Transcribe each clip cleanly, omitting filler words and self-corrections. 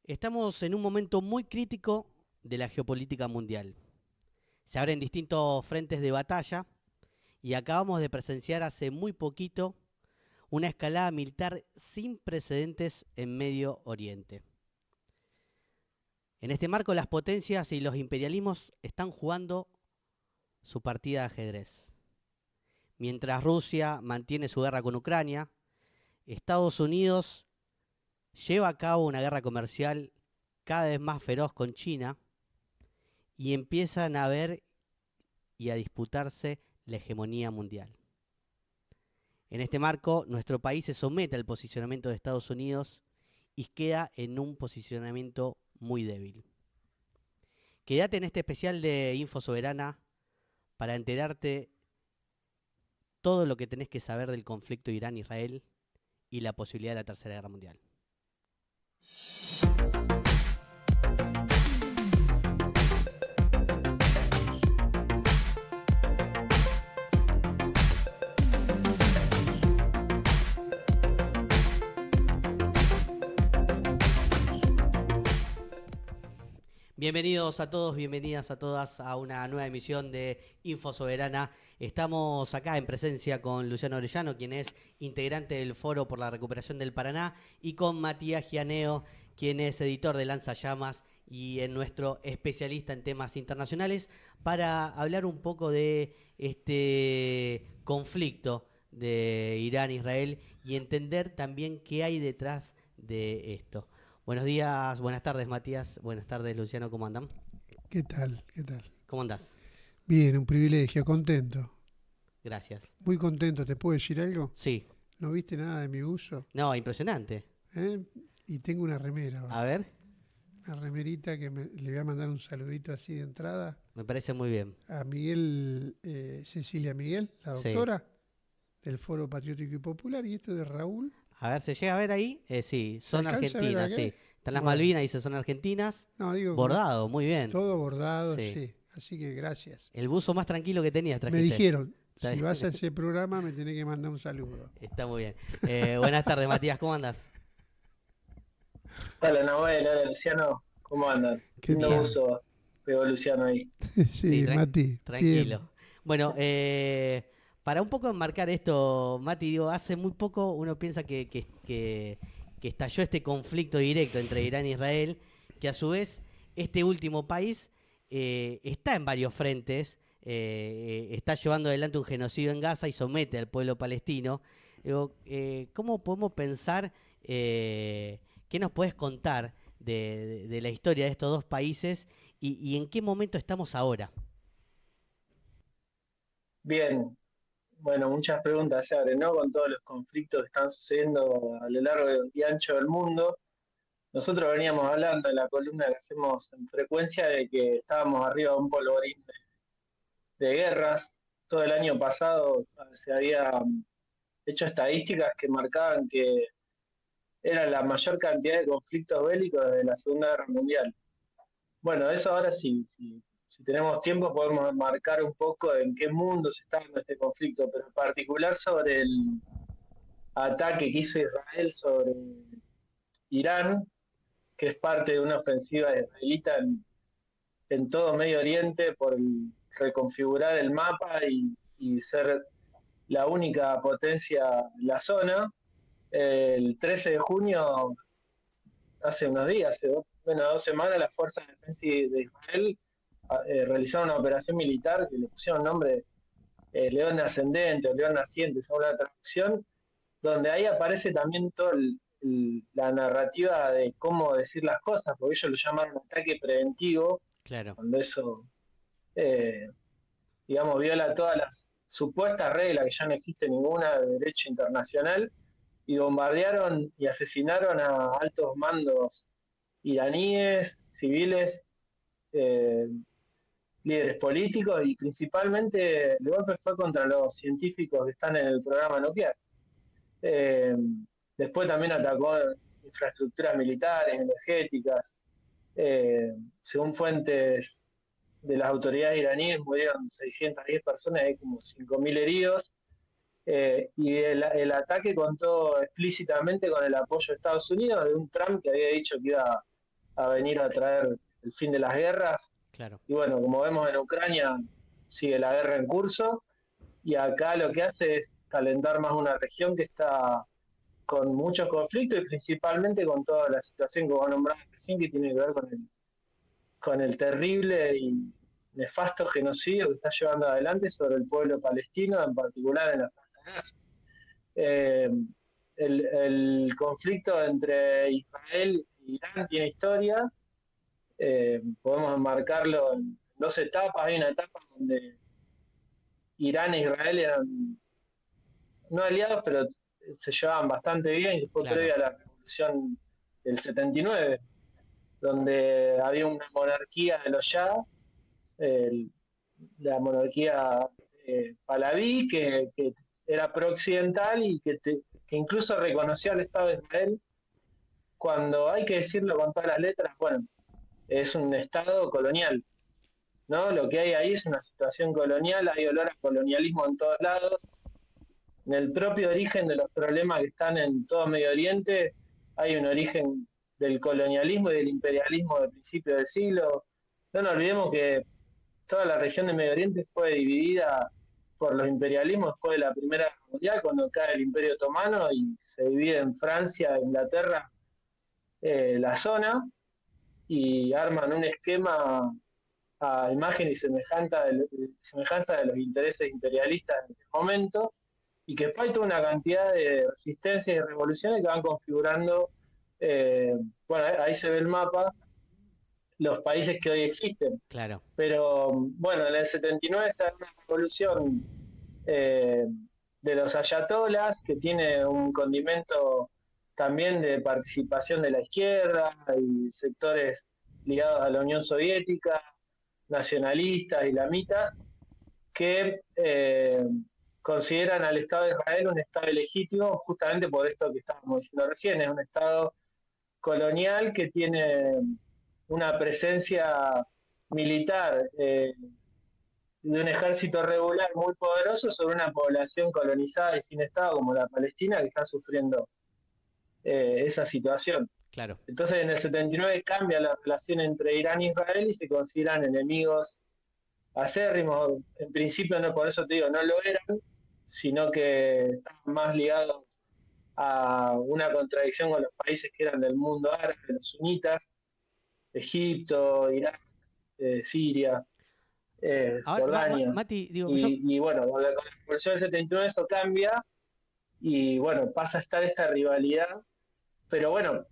Estamos en un momento muy crítico de la geopolítica mundial. Se abren distintos frentes de batalla y acabamos de presenciar hace muy poquito una escalada militar sin precedentes en Medio Oriente. En este marco, las potencias y los imperialismos están jugando su partida de ajedrez. Mientras Rusia mantiene su guerra con Ucrania, Estados Unidos lleva a cabo una guerra comercial cada vez más feroz con China y empiezan a ver y a disputarse la hegemonía mundial. En este marco, nuestro país se somete al posicionamiento de Estados Unidos y queda en un posicionamiento muy débil. Quédate en este especial de Info Soberana para enterarte todo lo que tenés que saber del conflicto Irán-Israel y la posibilidad de la Tercera Guerra Mundial. Bienvenidos a todos, bienvenidas a todas a una nueva emisión de Info Soberana. Estamos acá en presencia con Luciano Orellano, quien es integrante del Foro por la Recuperación del Paraná, y con Matías Gianeo, quien es editor de Lanzallamas y es nuestro especialista en temas internacionales, para hablar un poco de este conflicto de Irán-Israel y entender también qué hay detrás de esto. Buenos días, buenas tardes Matías, buenas tardes Luciano, ¿cómo andan? ¿Qué tal? ¿Qué tal? ¿Cómo andás? Bien, un privilegio, contento. Gracias. Muy contento, ¿te puedo decir algo? Sí, ¿No viste nada de mi uso? no, impresionante. ¿Eh? Y tengo una remera A ahora. ver, Una remerita que le voy a mandar un saludito así de entrada me parece muy bien. a Miguel, Cecilia Miguel, la Sí. doctora del Foro Patriótico y Popular, y esto de Raúl. A ver, ¿se llega a ver ahí? Sí, ¿Se son alcanza a ver argentinas, acá? sí. Están las Bueno, Malvinas, dice son argentinas. no, digo como Bordado, muy bien. todo bordado, Sí. sí. Así que gracias. El buzo más tranquilo que tenías Me trajiste. dijeron, Está si bien. vas a ese programa me tenés que mandar un saludo. Está muy bien. Buenas tardes Matías, ¿cómo andás? Hola Nahuel, hola Luciano, ¿cómo andan? ¿Qué Lindo Bien. tal? uso, pegó Luciano ahí. Sí, Sí, Mati, bien. tranquilo. Bueno, para un poco enmarcar esto, Mati, digo, hace muy poco uno piensa que estalló este conflicto directo entre Irán e Israel, que a su vez este último país está en varios frentes, está llevando adelante un genocidio en Gaza y somete al pueblo palestino. Digo, ¿cómo podemos pensar, qué nos puedes contar de la historia de estos dos países y en qué momento estamos ahora? Bien, bueno, muchas preguntas se abren, ¿no? Con todos los conflictos que están sucediendo a lo largo y ancho del mundo. Nosotros veníamos hablando en la columna que hacemos en frecuencia de que estábamos arriba de un polvorín de guerras. Todo el año pasado se había hecho estadísticas que marcaban que era la mayor cantidad de conflictos bélicos desde la Segunda Guerra Mundial. Bueno, eso ahora sí, si tenemos tiempo podemos marcar un poco en qué mundo se está dando este conflicto, pero en particular sobre el ataque que hizo Israel sobre Irán, que es parte de una ofensiva israelita en todo Medio Oriente por reconfigurar el mapa y ser la única potencia en la zona. El 13 de junio, hace unos días, hace bueno, 2 semanas, las fuerzas de defensa de Israel realizaron una operación militar que le pusieron nombre León Ascendente o León Naciente, según la traducción, donde ahí aparece también toda la narrativa de cómo decir las cosas, porque ellos lo llamaron ataque preventivo, Claro. cuando eso, eh, digamos, viola todas las supuestas reglas, que ya no existe ninguna de derecho internacional, y bombardearon y asesinaron a altos mandos iraníes, civiles, eh, líderes políticos y principalmente el golpe fue contra los científicos que están en el programa nuclear. Eh, Después también atacó infraestructuras militares, energéticas. Según fuentes de las autoridades iraníes, murieron 610 personas, hay como 5.000 heridos. Y el ataque contó explícitamente con el apoyo de Estados Unidos, de un Trump que había dicho que iba a venir a traer el fin de las guerras. Claro. Y bueno, como vemos en Ucrania, sigue la guerra en curso, y acá lo que hace es calentar más una región que está con muchos conflictos y principalmente con toda la situación que vos nombraste recién, que tiene que ver con el terrible y nefasto genocidio que está llevando adelante sobre el pueblo palestino, en particular en la Franja de Gaza. Eh, el conflicto entre Israel e Irán tiene historia. Podemos enmarcarlo en dos etapas. Hay una etapa donde Irán e Israel eran no aliados, pero se llevaban bastante bien, que fue previa a la revolución del 79, donde había una monarquía de los Shah, la monarquía Pahlaví, que era pro-occidental y que incluso reconoció al Estado de Israel, cuando hay que decirlo con todas las letras, bueno, es un Estado colonial, ¿no? Lo que hay ahí es una situación colonial, hay olor a colonialismo en todos lados. En el propio origen de los problemas que están en todo Medio Oriente hay un origen del colonialismo y del imperialismo de principios del siglo. No nos olvidemos que toda la región de Medio Oriente fue dividida por los imperialismos después de la Primera Guerra Mundial, cuando cae el Imperio Otomano y se divide en Francia e Inglaterra la zona, y arman un esquema a imagen y semejanza de los intereses imperialistas en ese momento, y que después hay toda una cantidad de resistencias y revoluciones que van configurando, bueno, ahí se ve el mapa, los países que hoy existen. Claro. Pero bueno, en el 79 se da una revolución de los ayatolas, que tiene un condimento también de participación de la izquierda y sectores ligados a la Unión Soviética, nacionalistas, islamitas, que consideran al Estado de Israel un Estado ilegítimo, justamente por esto que estábamos diciendo recién. Es un Estado colonial que tiene una presencia militar de un ejército regular muy poderoso sobre una población colonizada y sin Estado como la Palestina, que está sufriendo esa situación. Claro. Entonces en el 79 cambia la relación entre Irán e Israel y se consideran enemigos acérrimos. En principio, no, por eso te digo, no lo eran, sino que estaban más ligados a una contradicción con los países que eran del mundo árabe, los sunitas, Egipto, Irak, Siria, Ahora, Jordania. Mati, digo, Y bueno, con la revolución del 79 eso cambia y bueno, pasa a estar esta rivalidad. Pero bueno,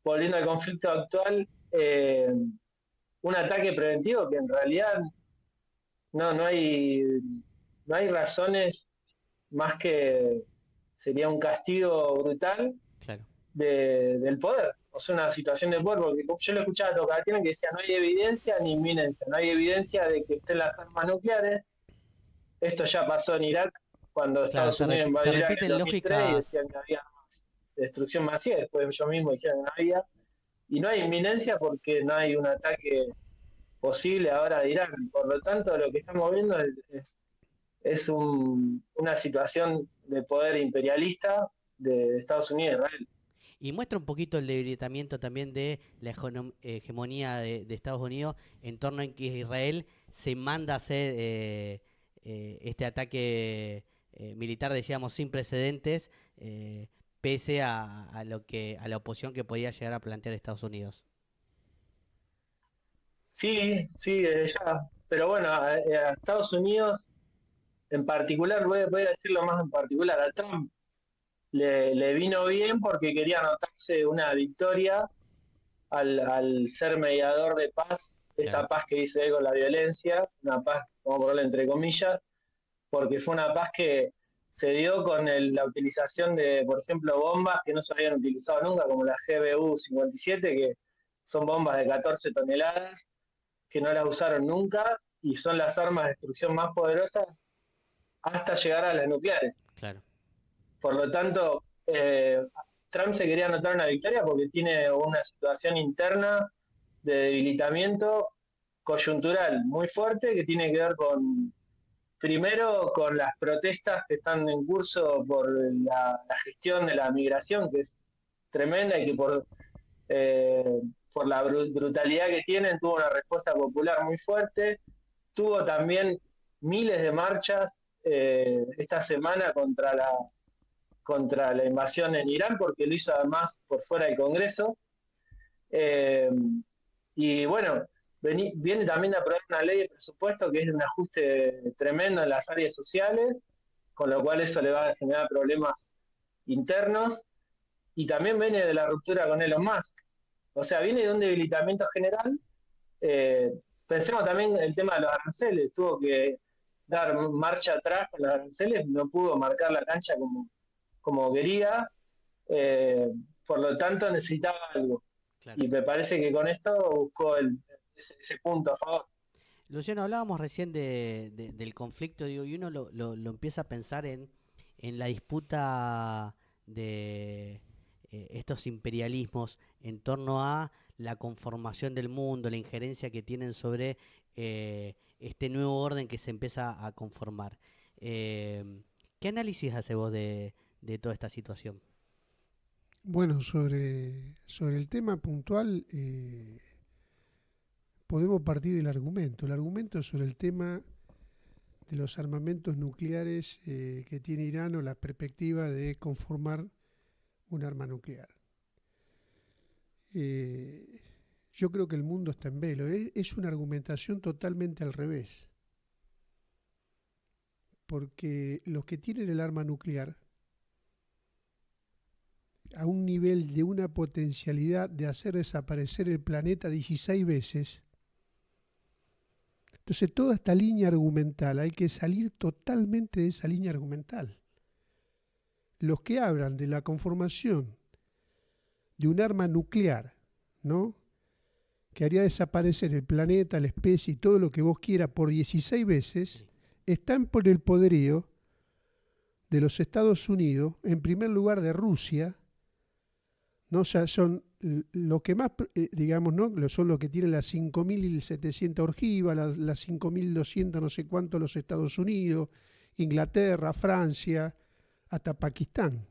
volviendo al conflicto actual, un ataque preventivo que en realidad no hay razones más que sería un castigo brutal claro. del poder. O sea, una situación de poder, porque yo lo escuchaba a Tocatien que decía: no hay evidencia ni inminencia, no hay evidencia de que estén las armas nucleares. Esto ya pasó en Irak, cuando Claro, Estados Unidos invadió Irak en repiten 2003 y lógicas. decían que había destrucción masiva. Después ellos mismos dijeron que no había. Y no hay inminencia porque no hay un ataque posible ahora de Irán. Por lo tanto, lo que estamos viendo es una situación de poder imperialista de Estados Unidos y Israel. Y muestra un poquito el debilitamiento también de la hegemonía de Estados Unidos en torno en que Israel se manda a hacer este ataque militar, decíamos, sin precedentes, pese a la oposición que podía llegar a plantear Estados Unidos. Sí, sí, ya. Pero bueno, a Estados Unidos en particular, voy a decirlo más en particular, a Trump le vino bien porque quería anotarse una victoria al ser mediador de paz, esta Claro. paz que dice él con la violencia, una paz, vamos a ponerla entre comillas, porque fue una paz que se dio con la utilización de, por ejemplo, bombas que no se habían utilizado nunca, como la GBU-57, que son bombas de 14 toneladas, que no las usaron nunca y son las armas de destrucción más poderosas hasta llegar a las nucleares. Claro. Por lo tanto, Trump se quería anotar una victoria porque tiene una situación interna de debilitamiento coyuntural muy fuerte que tiene que ver primero con las protestas que están en curso por la gestión de la migración, que es tremenda y que por por la brutalidad que tienen, tuvo una respuesta popular muy fuerte, tuvo también miles de marchas esta semana contra la invasión en Irán, porque lo hizo además por fuera del Congreso. Eh, y bueno, viene también a aprobar una ley de presupuesto que es de un ajuste tremendo en las áreas sociales, con lo cual eso le va a generar problemas internos, y también viene de la ruptura con Elon Musk. O sea, viene de un debilitamiento general. Eh, Pensemos también el tema de los aranceles, tuvo que dar marcha atrás con los aranceles, no pudo marcar la cancha como quería, eh, por lo tanto necesitaba algo. Claro. Y me parece que con esto buscó ese punto a favor. Luciano, hablábamos recién del conflicto, digo, y uno lo empieza a pensar en la disputa de estos imperialismos en torno a la conformación del mundo, la injerencia que tienen sobre este nuevo orden que se empieza a conformar. ¿Qué análisis hace vos de toda esta situación? Bueno, sobre el tema puntual, podemos partir del argumento. El argumento sobre el tema de los armamentos nucleares que tiene Irán o la perspectiva de conformar un arma nuclear. Yo creo que el mundo está en velo. Es una argumentación totalmente al revés. Porque los que tienen el arma nuclear, a un nivel de una potencialidad de hacer desaparecer el planeta 16 veces, entonces toda esta línea argumental, hay que salir totalmente de esa línea argumental. Los que hablan de la conformación de un arma nuclear, ¿no?, que haría desaparecer el planeta, la especie y todo lo que vos quieras por 16 veces, están por el poderío de los Estados Unidos, en primer lugar de Rusia, ¿no? O sea, son lo que más, digamos, ¿no?, son los que tienen las 5.700 ojivas, las 5.200 no sé cuánto los Estados Unidos, Inglaterra, Francia, hasta Pakistán.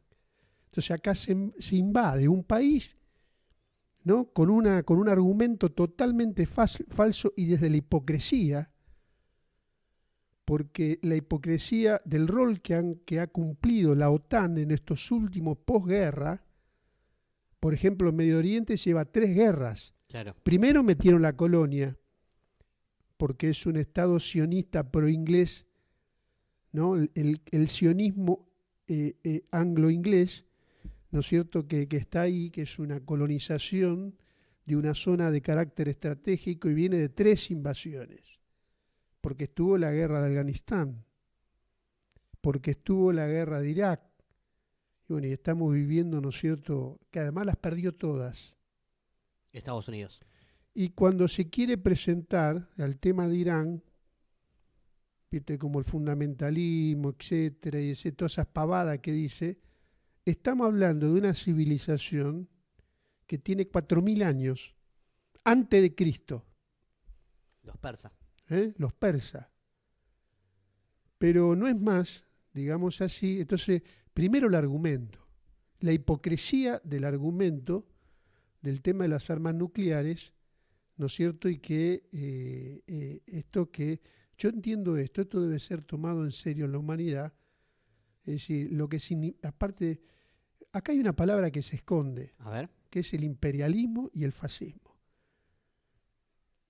Entonces acá se invade un país, ¿no?, con un argumento totalmente falso y desde la hipocresía, porque la hipocresía del rol que ha cumplido la OTAN en estos últimos posguerra. Por ejemplo, en Medio Oriente lleva 3 guerras. Claro. Primero metieron la colonia, porque es un Estado sionista pro-inglés, ¿no? El sionismo anglo-inglés, ¿no es cierto?, que está ahí, que es una colonización de una zona de carácter estratégico y viene de 3 invasiones. Porque estuvo la guerra de Afganistán, porque estuvo la guerra de Irak, y bueno, y estamos viviendo, ¿no es cierto?, que además las perdió todas. Estados Unidos. Y cuando se quiere presentar al tema de Irán, viste, como el fundamentalismo, etcétera, y todas esas pavadas que dice, estamos hablando de una civilización que tiene 4.000 años antes de Cristo. Los persas. Los persas. Pero no es más, digamos así. Entonces, primero el argumento, la hipocresía del argumento del tema de las armas nucleares, ¿no es cierto? Y que esto que, yo entiendo esto debe ser tomado en serio en la humanidad. Es decir, lo que aparte, acá hay una palabra que se esconde, A ver. que es el imperialismo y el fascismo.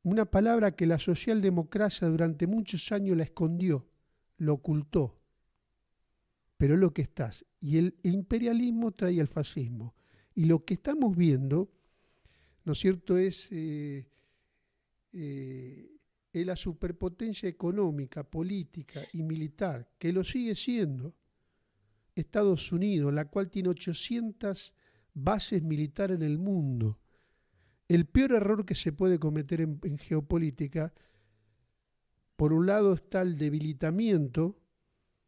Una palabra que la socialdemocracia durante muchos años la escondió, lo ocultó, pero es lo que estás. Y el imperialismo trae el fascismo. Y lo que estamos viendo, ¿no es cierto?, es la superpotencia económica, política y militar, que lo sigue siendo Estados Unidos, la cual tiene 800 bases militares en el mundo. El peor error que se puede cometer en geopolítica, por un lado está el debilitamiento,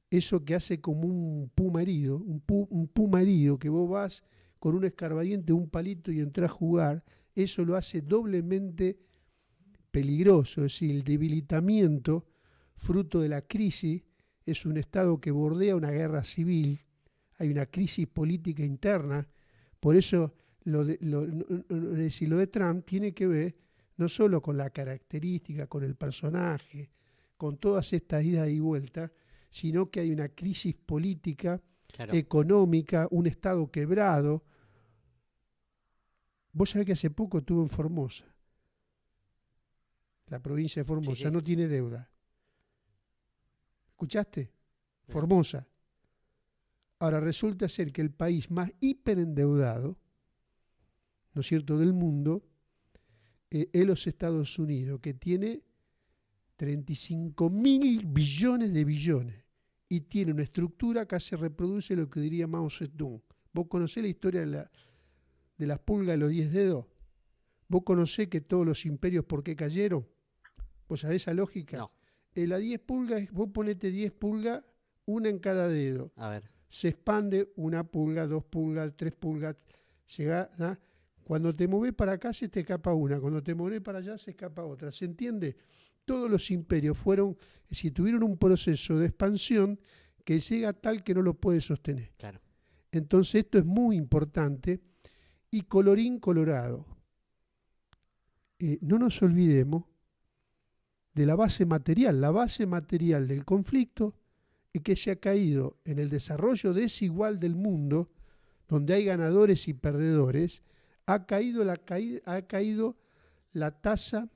eso que hace como un puma herido, un puma herido, que vos vas con un escarbadiente, un palito y entras a jugar, eso lo hace doblemente peligroso. Es decir, el debilitamiento, fruto de la crisis, es un estado que bordea una guerra civil, hay una crisis política interna, por eso es decir, lo de Trump tiene que ver no solo con la característica, con el personaje, con todas estas idas y vueltas, sino que hay una crisis política, Claro. económica, un Estado quebrado. Vos sabés que hace poco estuve en Formosa. La provincia de Formosa Sí, sí. no tiene deuda. ¿Escuchaste? No. Formosa. Ahora resulta ser que el país más hiperendeudado, ¿no es cierto?, del mundo, es los Estados Unidos, que tiene 35.000 billones de billones y tiene una estructura que se reproduce lo que diría Mao Zedong. ¿Vos conocés la historia de las pulgas de los 10 dedos? ¿Vos conocés que todos los imperios por qué cayeron? ¿Vos sabés esa lógica? No. La 10 pulgas, vos ponete 10 pulgas, una en cada dedo. A ver. Se expande 1 pulga, 2 pulgas, 3 pulgas. Llega, ¿no? Cuando te movés para acá se te escapa una, cuando te movés para allá se escapa otra. ¿Se entiende? Todos los imperios tuvieron un proceso de expansión que llega a tal que no lo puede sostener. Claro. Entonces esto es muy importante y colorín colorado. No nos olvidemos de la base material. La base material del conflicto es que se ha caído en el desarrollo desigual del mundo, donde hay ganadores y perdedores, ha caído la tasa,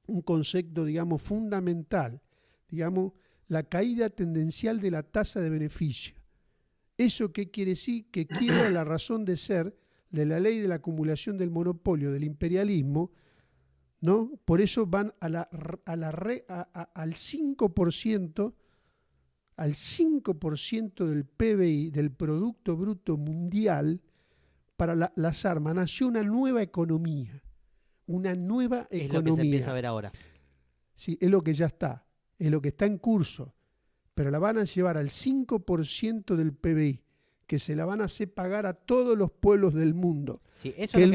un concepto, digamos, fundamental, digamos, la caída tendencial de la tasa de beneficio. ¿Eso qué quiere decir? Que quiebra la razón de ser de la ley de la acumulación del monopolio, del imperialismo, ¿no? Por eso van al 5%, al 5% del PBI, del Producto Bruto Mundial, para las armas. Nació una nueva economía. Una nueva economía. Es lo que se empieza a ver ahora. Sí, es lo que ya está, es lo que está en curso. Pero la van a llevar al 5% del PBI, que se la van a hacer pagar a todos los pueblos del mundo. Sí, eso es lo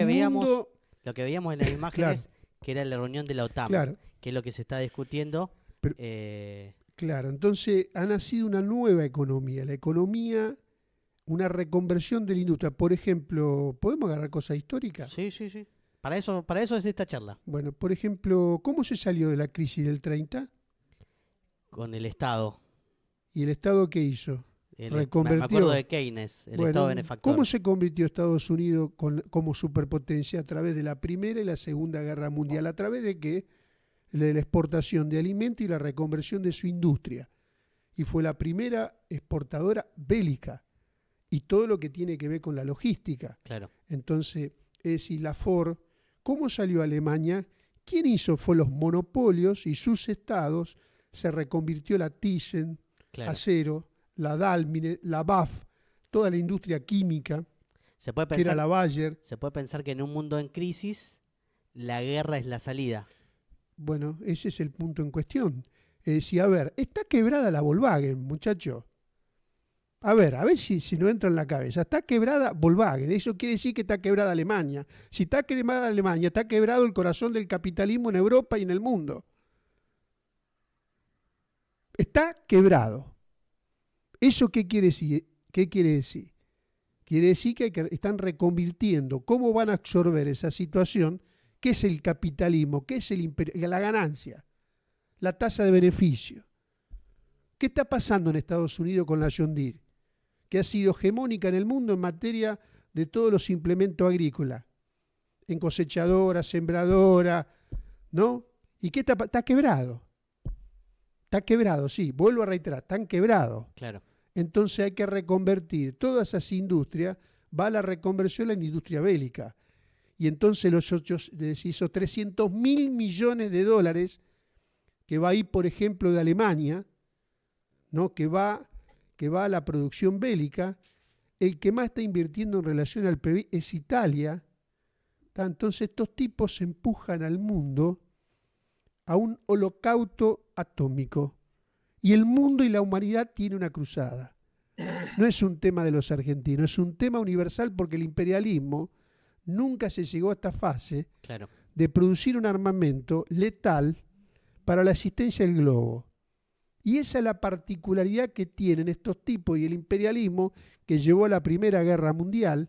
que veíamos en las imágenes, claro, que era la reunión de la OTAN, claro, que es lo que se está discutiendo. pero, claro, entonces ha nacido una nueva economía, la economía, una reconversión de la industria. Por ejemplo, ¿podemos agarrar cosas históricas? Sí. Para eso es esta charla. Bueno, por ejemplo, ¿cómo se salió de la crisis del 30? Con el Estado. ¿Y el Estado qué hizo? Me Reconvertió. acuerdo de Keynes, el Estado benefactor. ¿Cómo se convirtió Estados Unidos como superpotencia? A través de la Primera y la Segunda Guerra Mundial. ¿A través de qué? De la exportación de alimentos y la reconversión de su industria. Y fue la primera exportadora bélica. Y todo lo que tiene que ver con la logística. Claro. Entonces, es decir, la Ford, ¿cómo salió Alemania? ¿Quién hizo? Fue los monopolios y sus estados. Se reconvirtió la Thyssen, Claro. acero, la Dalmine, la BAF, toda la industria química, Se puede que era pensar, la Bayer. se puede pensar que en un mundo en crisis, la guerra es la salida. Bueno, ese es el punto en cuestión. Es decir, a ver, está quebrada la Volkswagen, muchacho. A ver si no entra en la cabeza. Está quebrada Volkswagen, eso quiere decir que está quebrada Alemania. Si está quebrada Alemania, está quebrado el corazón del capitalismo en Europa y en el mundo. Está quebrado. ¿Eso qué quiere decir? ¿Qué quiere decir? Quiere decir que están reconvirtiendo. ¿Cómo van a absorber esa situación? ¿Qué es el capitalismo? ¿Qué es la ganancia? La tasa de beneficio. ¿Qué está pasando en Estados Unidos con la John Deere? Que ha sido hegemónica en el mundo en materia de todos los implementos agrícolas. En cosechadora, sembradora, ¿no? ¿Y qué está quebrado? Está quebrado, sí, vuelvo a reiterar, están quebrados. Claro. Entonces hay que reconvertir todas esas industrias, va a la reconversión en la industria bélica. Y entonces esos 300.000 millones de dólares que va a ir, por ejemplo, de Alemania, ¿no? que va a la producción bélica, el que más está invirtiendo en relación al PIB es Italia. Entonces estos tipos empujan al mundo a un holocausto atómico. Y el mundo y la humanidad tiene una cruzada. No es un tema de los argentinos, es un tema universal porque el imperialismo nunca se llegó a esta fase Claro. de producir un armamento letal para la existencia del globo. Y esa es la particularidad que tienen estos tipos y el imperialismo que llevó a la Primera Guerra Mundial,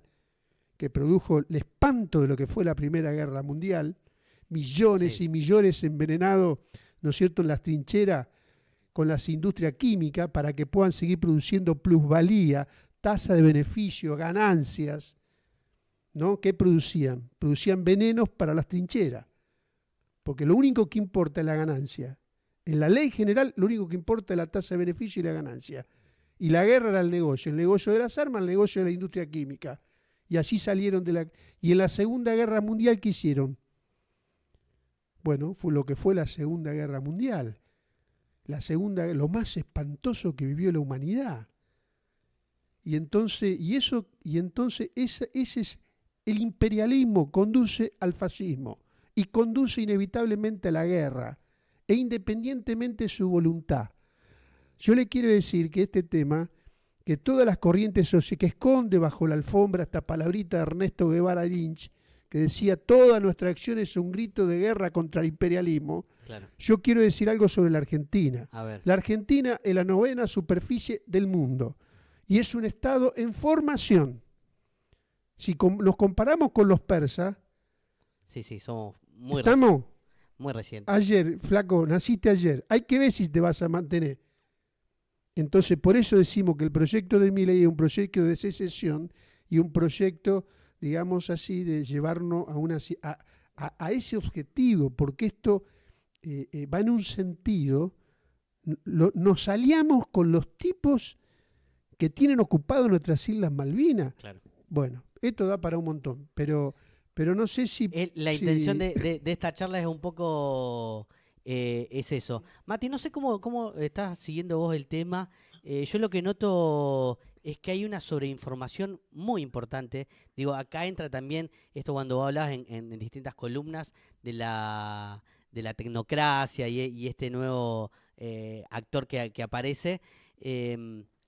que produjo el espanto de lo que fue la Primera Guerra Mundial, millones Sí, y millones envenenados, ¿no es cierto?, en las trincheras con las industrias químicas para que puedan seguir produciendo plusvalía, tasa de beneficio, ganancias, ¿no? ¿Qué producían? Producían venenos para las trincheras, porque lo único que importa es la ganancia. En la ley general lo único que importa es la tasa de beneficio y la ganancia. Y la guerra era el negocio de las armas, el negocio de la industria química. Y así salieron de la... Y en la Segunda Guerra Mundial, ¿qué hicieron? Bueno, fue lo que fue la Segunda Guerra Mundial. Lo más espantoso que vivió la humanidad. Ese es el imperialismo, conduce al fascismo y conduce inevitablemente a la guerra, e independientemente de su voluntad. Yo le quiero decir que este tema, que todas las corrientes sociales, que esconde bajo la alfombra esta palabrita de Ernesto Guevara Lynch, que decía toda nuestra acción es un grito de guerra contra el imperialismo, claro. yo quiero decir algo sobre la Argentina. A ver. La Argentina es la 9ª superficie del mundo y es un estado en formación. Si nos comparamos con los persas, Sí, somos muy, estamos muy recientes. ayer, flaco, naciste ayer. Hay que ver si te vas a mantener. Entonces, por eso decimos que el proyecto de Milei es un proyecto de secesión y un proyecto, digamos así, de llevarnos a ese objetivo, porque esto va en un sentido, nos aliamos con los tipos que tienen ocupado nuestras Islas Malvinas. Claro. Bueno, esto da para un montón, pero no sé si... La intención de esta charla es un poco es eso. Mati, no sé cómo estás siguiendo vos el tema. Yo lo que noto es que hay una sobreinformación muy importante. Digo, acá entra también esto cuando vos hablabas en distintas columnas de la tecnocracia y este nuevo actor que aparece.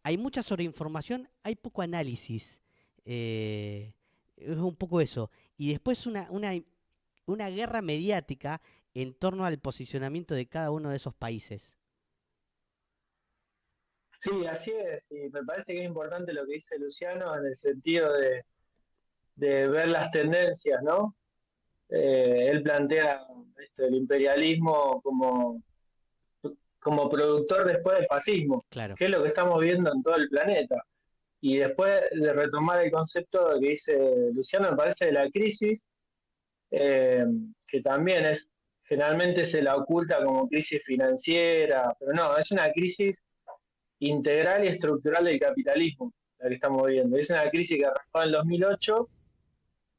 Hay mucha sobreinformación, hay poco análisis. Es un poco eso. Y después una guerra mediática en torno al posicionamiento de cada uno de esos países. Sí, así es, y me parece que es importante lo que dice Luciano en el sentido de ver las tendencias, ¿no? Él plantea el imperialismo como productor después del fascismo, Claro, que es lo que estamos viendo en todo el planeta. Y después de retomar el concepto que dice Luciano, me parece de la crisis, que también generalmente se la oculta como crisis financiera, pero no, es una crisis integral y estructural del capitalismo, la que estamos viendo. Es una crisis que arrancó en el 2008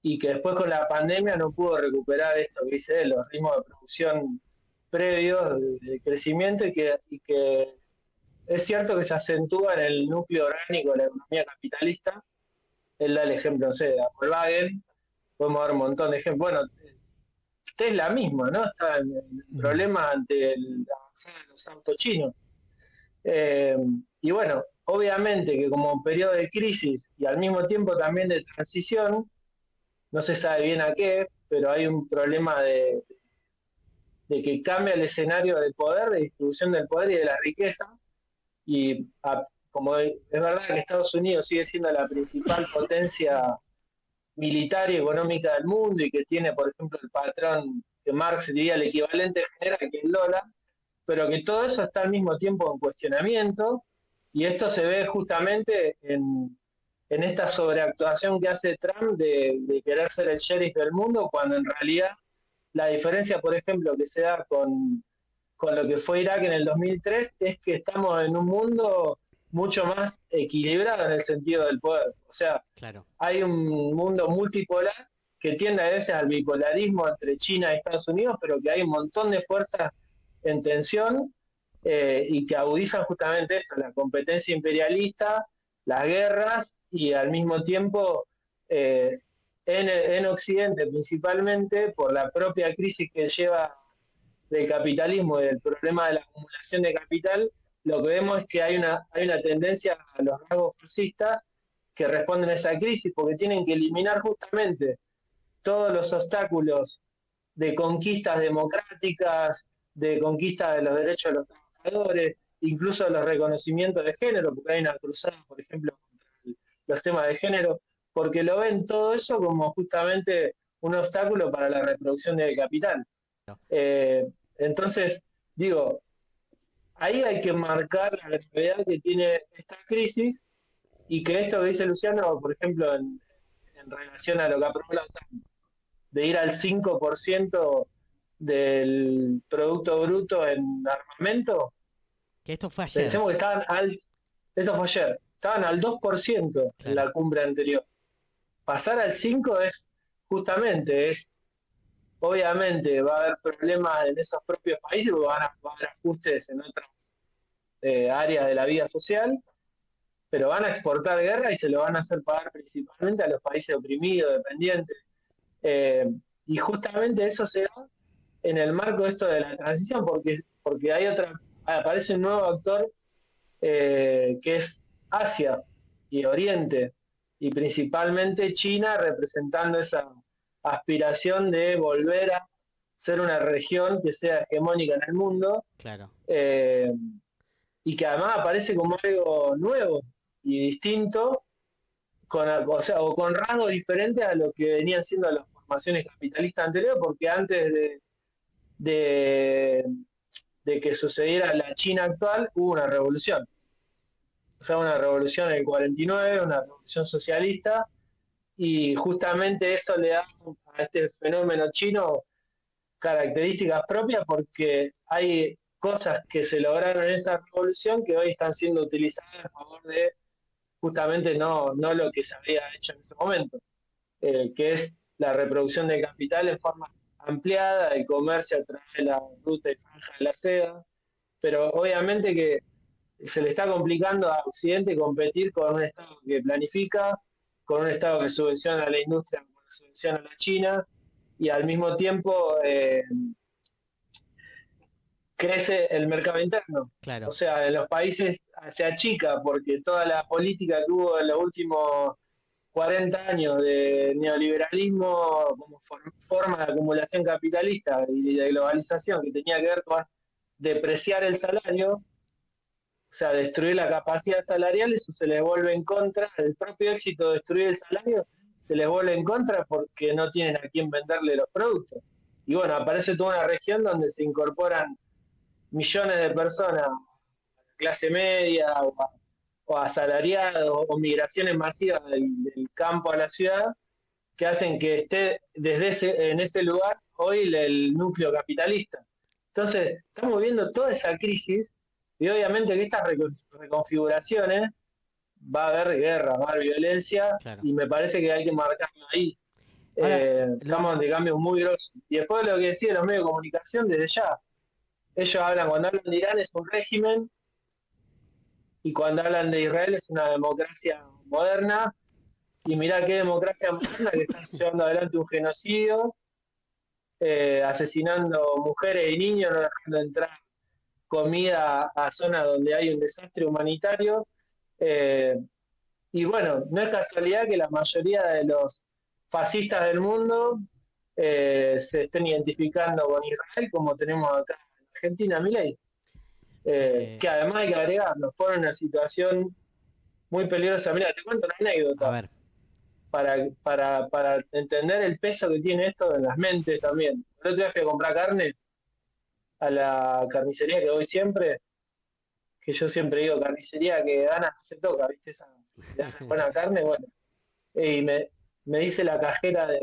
y que después con la pandemia no pudo recuperar esto que dice él, los ritmos de producción previos de crecimiento y que es cierto que se acentúa en el núcleo orgánico de la economía capitalista. Él da el ejemplo, no sé, de Volkswagen, podemos dar un montón de ejemplos. Bueno, Tesla mismo, ¿no? Está en problemas ante la avanzada de los autos chinos. Eh, y bueno, obviamente que como periodo de crisis y al mismo tiempo también de transición, no se sabe bien a qué, pero hay un problema de que cambia el escenario del poder, de distribución del poder y de la riqueza, y como es verdad que Estados Unidos sigue siendo la principal potencia militar y económica del mundo y que tiene, por ejemplo, el patrón que Marx diría el equivalente general que el dólar, pero que todo eso está al mismo tiempo en cuestionamiento, y esto se ve justamente en esta sobreactuación que hace Trump de querer ser el sheriff del mundo, cuando en realidad la diferencia, por ejemplo, que se da con lo que fue Irak en el 2003 es que estamos en un mundo mucho más equilibrado en el sentido del poder. O sea, claro. hay un mundo multipolar que tiende a veces al bipolarismo entre China y Estados Unidos, pero que hay un montón de fuerzas en tensión y que agudizan justamente esto, la competencia imperialista, las guerras y al mismo tiempo en Occidente principalmente por la propia crisis que lleva del capitalismo y del problema de la acumulación de capital, lo que vemos es que hay una tendencia a los rasgos fascistas que responden a esa crisis porque tienen que eliminar justamente todos los obstáculos de conquistas democráticas, de conquista de los derechos de los trabajadores, incluso de los reconocimientos de género, porque hay una cruzada, por ejemplo, contra los temas de género, porque lo ven todo eso como justamente un obstáculo para la reproducción del capital. Eh, entonces, digo, ahí hay que marcar la gravedad que tiene esta crisis y que esto que dice Luciano, por ejemplo, en relación a lo que aprobó la OTAN, de ir al 5% del Producto Bruto en armamento, Que esto fue ayer. pensemos que eso fue ayer, estaban al 2% en Claro. la cumbre anterior. Pasar al 5% es justamente, obviamente va a haber problemas en esos propios países, porque va a haber ajustes en otras áreas de la vida social, pero van a exportar guerra y se lo van a hacer pagar principalmente a los países oprimidos, dependientes. Eh, y justamente eso se da en el marco de esto de la transición, porque aparece un nuevo actor que es Asia y Oriente, y principalmente China representando esa aspiración de volver a ser una región que sea hegemónica en el mundo, Claro. y que además aparece como algo nuevo y distinto, o con rasgos diferentes a lo que venían siendo las formaciones capitalistas anteriores, porque antes de, de que sucediera la China actual hubo una revolución. O sea, una revolución en el 49, una revolución socialista, y justamente eso le da a este fenómeno chino características propias, porque hay cosas que se lograron en esa revolución que hoy están siendo utilizadas a favor de justamente no lo que se había hecho en ese momento, que es la reproducción del capital en forma ampliada, el comercio a través de la ruta y franja de la seda, pero obviamente que se le está complicando a Occidente competir con un Estado que planifica, con un Estado que subvenciona a la industria, como la subvenciona a la China, y al mismo tiempo crece el mercado interno. Claro. O sea, en los países se achica porque toda la política que hubo en los últimos 40 años de neoliberalismo como forma de acumulación capitalista y de globalización que tenía que ver con depreciar el salario, o sea, destruir la capacidad salarial, eso se les vuelve en contra, el propio éxito de destruir el salario se les vuelve en contra porque no tienen a quién venderle los productos. Y bueno, aparece toda una región donde se incorporan millones de personas, clase media o asalariados, o migraciones masivas del campo a la ciudad, que hacen que esté en ese lugar hoy el núcleo capitalista. Entonces, estamos viendo toda esa crisis y obviamente que estas reconfiguraciones va a haber guerra, va a haber violencia, Claro. y me parece que hay que marcarlo ahí. Ahora, Estamos ante cambios muy grosos. Y después de lo que decía los medios de comunicación, desde ya, ellos hablan, cuando hablan de Irán es un régimen, y cuando hablan de Israel es una democracia moderna, y mirá qué democracia moderna que está llevando adelante un genocidio, asesinando mujeres y niños, no dejando entrar comida a zonas donde hay un desastre humanitario. Eh, y bueno, no es casualidad que la mayoría de los fascistas del mundo se estén identificando con Israel, como tenemos acá en Argentina, Milei. Que además hay que agregar, nos pone en una situación muy peligrosa. Mira, te cuento una a anécdota ver. para entender el peso que tiene esto en las mentes también. El otro día fui a comprar carne a la carnicería que voy siempre, que yo siempre digo, carnicería que gana no se toca, ¿viste? Esa gana buena carne, bueno. Y me dice la cajera de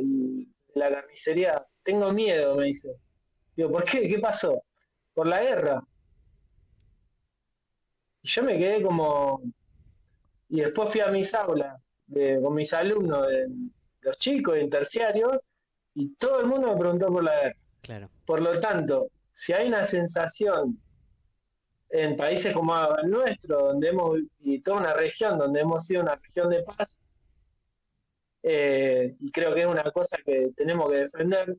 la carnicería, tengo miedo, me dice. Digo, ¿por qué? ¿Qué pasó? Por la guerra. Y yo me quedé como... Y después fui a mis aulas con mis alumnos, los chicos en terciario, y todo el mundo me preguntó por la guerra. Claro. Por lo tanto, si hay una sensación en países como el nuestro, y toda una región donde hemos sido una región de paz, y creo que es una cosa que tenemos que defender,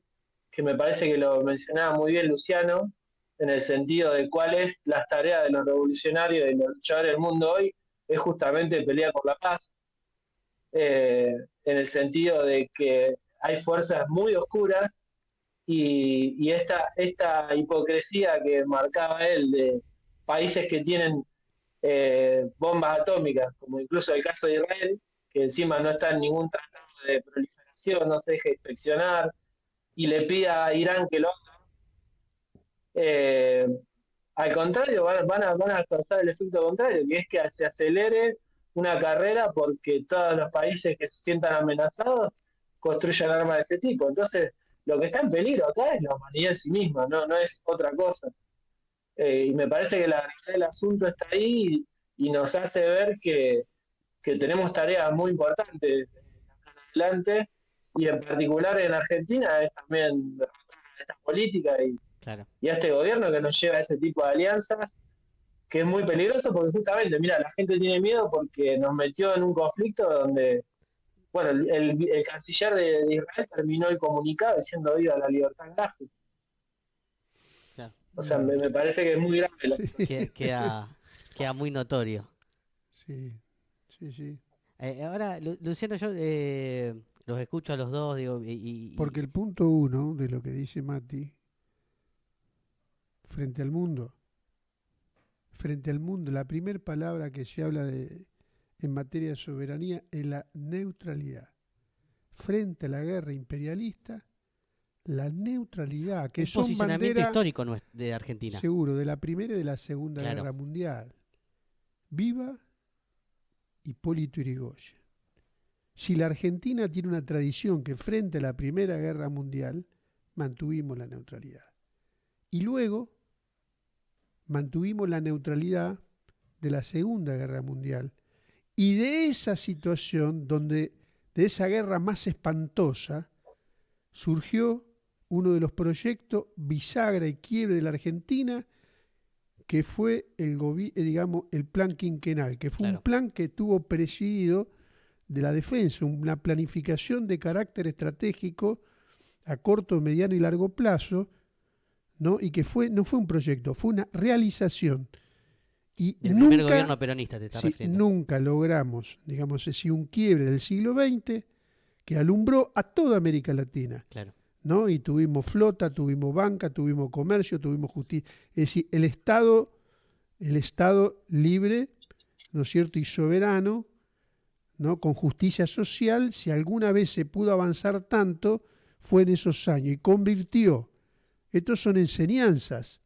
que me parece que lo mencionaba muy bien Luciano, en el sentido de cuáles las tareas de los revolucionarios y los luchadores del mundo hoy, es justamente pelear por la paz, en el sentido de que hay fuerzas muy oscuras, y esta hipocresía que marcaba él de países que tienen bombas atómicas, como incluso el caso de Israel, que encima no está en ningún tratado de proliferación, no se deja inspeccionar, y le pida a Irán que lo haga, eh, al contrario, van a causar el efecto contrario, que es que se acelere una carrera porque todos los países que se sientan amenazados construyan armas de ese tipo. Entonces, lo que está en peligro acá es la humanidad en sí misma, no es otra cosa. Y me parece que la realidad del asunto está ahí y nos hace ver que tenemos tareas muy importantes adelante, y en particular en Argentina es también esta política Claro. y a este gobierno que nos lleva a ese tipo de alianzas, que es muy peligroso porque justamente, mira, la gente tiene miedo porque nos metió en un conflicto donde, bueno, el canciller de Israel terminó el comunicado diciendo viva la libertad gráfica. Claro. O sea, me parece que es muy grave la Sí. situación. Queda muy notorio. Sí, sí, sí. Ahora, Luciano, yo los escucho a los dos, digo, Porque el punto uno de lo que dice Mati, frente al mundo, la primera palabra que se habla en materia de soberanía es la neutralidad. Frente a la guerra imperialista, la neutralidad, que un son posicionamiento bandera, histórico de Argentina. seguro, de la Primera y de la Segunda Claro. Guerra Mundial. Viva Hipólito Yrigoyen. Si la Argentina tiene una tradición que frente a la Primera Guerra Mundial mantuvimos la neutralidad. Y luego mantuvimos la neutralidad de la Segunda Guerra Mundial. Y de esa situación, de esa guerra más espantosa, surgió uno de los proyectos bisagra y quiebre de la Argentina, que fue el plan quinquenal, que fue un plan que tuvo presidido de la defensa, una planificación de carácter estratégico a corto, mediano y largo plazo, ¿no? Y que no fue un proyecto, fue una realización. Y del primer gobierno peronista te estás refiriendo. Nunca logramos, digamos así, un quiebre del siglo XX que alumbró a toda América Latina. Claro. ¿No? Y tuvimos flota, tuvimos banca, tuvimos comercio, tuvimos justicia. Es decir, el Estado libre, ¿no es cierto?, y soberano, ¿no?, con justicia social, si alguna vez se pudo avanzar tanto, fue en esos años. Y convirtió, estos son enseñanzas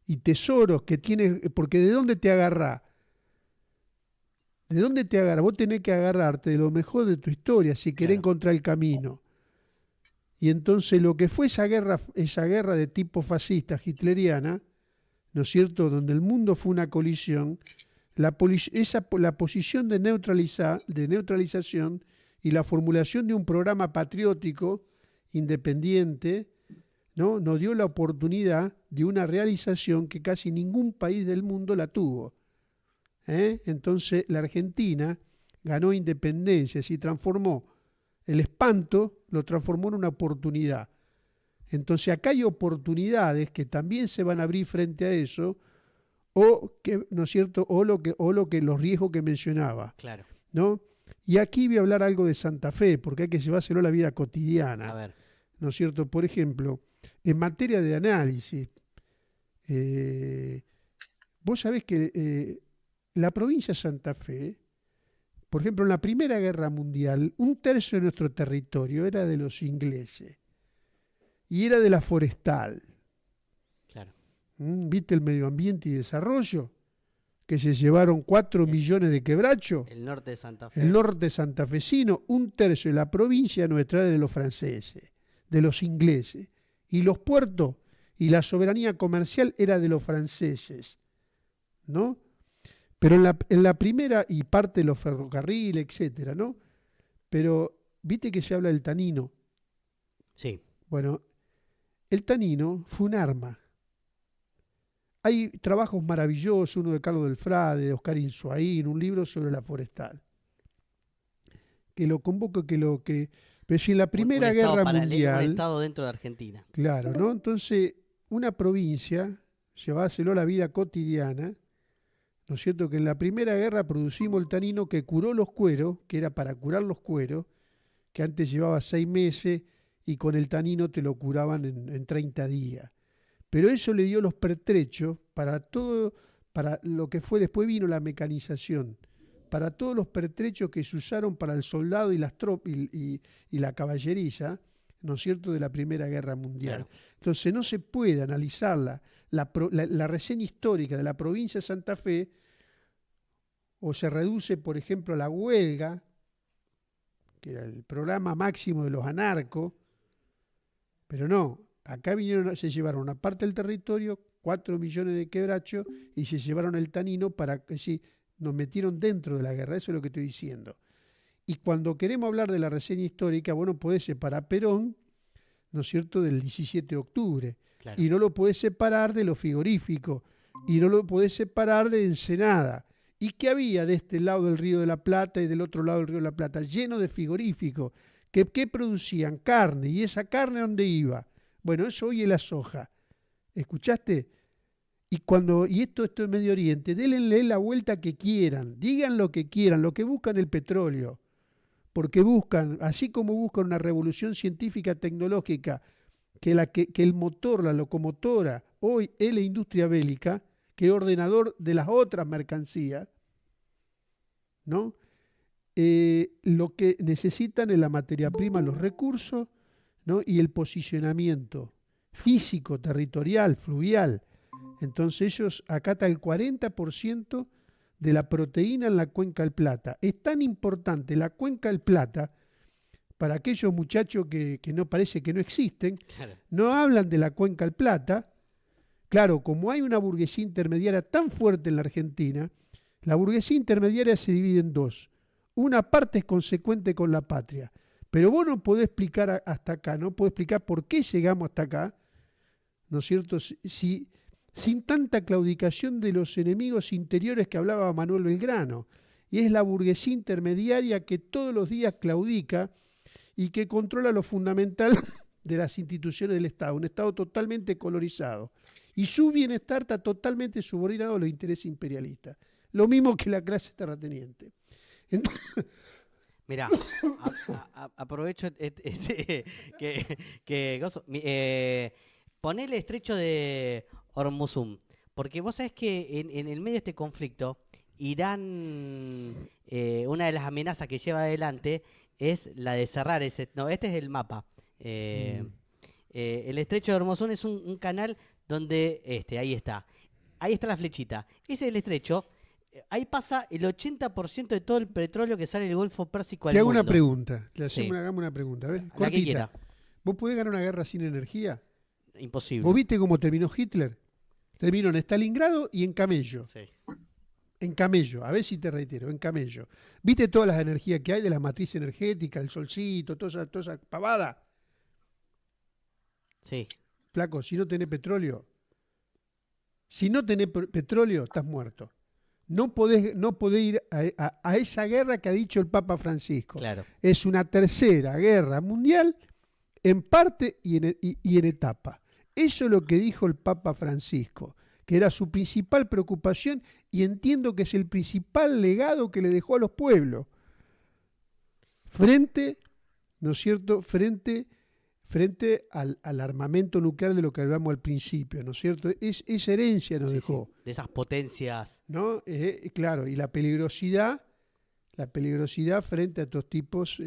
y tesoros que tienes, porque ¿de dónde te agarrás? ¿De dónde te agarrás? Vos tenés que agarrarte de lo mejor de tu historia si querés encontrar el camino. Y entonces lo que fue esa guerra de tipo fascista, hitleriana, ¿no es cierto?, donde el mundo fue una colisión, la posición de neutralización y la formulación de un programa patriótico independiente, ¿no?, nos dio la oportunidad de una realización que casi ningún país del mundo la tuvo. Entonces la Argentina ganó independencia, se transformó el espanto, lo transformó en una oportunidad. Entonces acá hay oportunidades que también se van a abrir frente a eso, ¿no es cierto?, o los riesgos que mencionaba. Claro. ¿No? Y aquí voy a hablar algo de Santa Fe, porque hay que llevárselo a la vida cotidiana. A ver. ¿No es cierto? Por ejemplo, en materia de análisis, vos sabés que la provincia de Santa Fe, por ejemplo, en la Primera Guerra Mundial, 1/3 de nuestro territorio era de los ingleses y era de la forestal. Claro. ¿Viste el medio ambiente y desarrollo? Que se llevaron 4 millones de quebrachos. El norte de Santa Fe. El norte santafesino, 1/3 de la provincia nuestra era de los franceses, de los ingleses. Y los puertos y la soberanía comercial era de los franceses, ¿no? Pero en la primera, y parte de los ferrocarriles, etcétera, ¿no? Pero, ¿viste que se habla del tanino? Sí. Bueno, el tanino fue un arma. Hay trabajos maravillosos, uno de Carlos del Frade, de Oscar Insuaín, un libro sobre la forestal. Que lo convoco, pero si en la Primera Guerra Mundial... Un estado dentro de Argentina. Claro, ¿no? Entonces, una provincia, llevárselo a la vida cotidiana, ¿no es cierto?, que en la Primera Guerra producimos el tanino que curó los cueros, que era para curar los cueros, que antes llevaba 6 meses y con el tanino te lo curaban en 30 días. Pero eso le dio los pertrechos para todo, para lo que fue, después vino la mecanización, para todos los pertrechos que se usaron para el soldado y las tropas y la caballería, ¿no es cierto?, de la Primera Guerra Mundial. Claro. Entonces no se puede analizar la reseña histórica de la provincia de Santa Fe, o se reduce, por ejemplo, a la huelga, que era el programa máximo de los anarcos, pero no, acá se llevaron una parte del territorio, 4 millones de quebrachos, y se llevaron el tanino para que sí, nos metieron dentro de la guerra, eso es lo que estoy diciendo. Y cuando queremos hablar de la reseña histórica, bueno, podés separar Perón, ¿no es cierto?, del 17 de octubre, Claro. y no lo podés separar de lo frigorífico, y no lo podés separar de Ensenada. ¿Y qué había de este lado del Río de la Plata y del otro lado del Río de la Plata? Lleno de frigoríficos. ¿Qué producían? Carne. ¿Y esa carne dónde iba? Bueno, eso hoy es la soja. ¿Escuchaste? Y esto es Medio Oriente. Denle la vuelta que quieran. Digan lo que quieran. Lo que buscan el petróleo. Porque buscan, así como buscan una revolución científica tecnológica, que el motor, la locomotora, hoy es la industria bélica, que es ordenador de las otras mercancías, ¿no? Lo que necesitan es la materia prima, los recursos, ¿no?, y el posicionamiento físico, territorial, fluvial. Entonces ellos acatan el 40% de la proteína en la Cuenca del Plata. Es tan importante la Cuenca del Plata para aquellos muchachos que no parece que no existen, Claro. no hablan de la Cuenca del Plata. Claro, como hay una burguesía intermediaria tan fuerte en la Argentina, la burguesía intermediaria se divide en dos. Una parte es consecuente con la patria, pero vos no podés explicar hasta acá, no podés explicar por qué llegamos hasta acá, ¿no es cierto?, sin tanta claudicación de los enemigos interiores que hablaba Manuel Belgrano. Y es la burguesía intermediaria que todos los días claudica y que controla lo fundamental de las instituciones del Estado, un Estado totalmente colorizado. Y su bienestar está totalmente subordinado a los intereses imperialistas. Lo mismo que la clase terrateniente. Entonces, Mirá, aprovecho poné el estrecho de Hormuzum, porque vos sabés que en el medio de este conflicto, Irán, una de las amenazas que lleva adelante es la de cerrar ese... No, este es el mapa. El estrecho de Hormuzum es un canal donde... ahí está. Ahí está la flechita. Ese es el estrecho. Ahí pasa el 80% de todo el petróleo que sale del Golfo Pérsico al te hago mundo. una pregunta. Sí. Hagamos una pregunta. A ver, La que cortita. quiera. ¿Vos podés ganar una guerra sin energía? Imposible. ¿Vos viste cómo terminó Hitler? Terminó en Stalingrado y en camello. Sí. En camello, a ver si te reitero, en camello. ¿Viste todas las energías que hay de la matriz energética, el solcito, toda esa pavada? Sí. Flaco, si no tenés petróleo, estás muerto. No podés ir a esa guerra que ha dicho el Papa Francisco. Claro. Es una tercera guerra mundial en parte y en etapa. Eso es lo que dijo el Papa Francisco, que era su principal preocupación, y entiendo que es el principal legado que le dejó a los pueblos. Frente, ¿no es cierto?, frente al armamento nuclear de lo que hablamos al principio, ¿no es cierto? Esa herencia nos dejó. Sí. De esas potencias. ¿No? Claro, y la peligrosidad frente a estos tipos.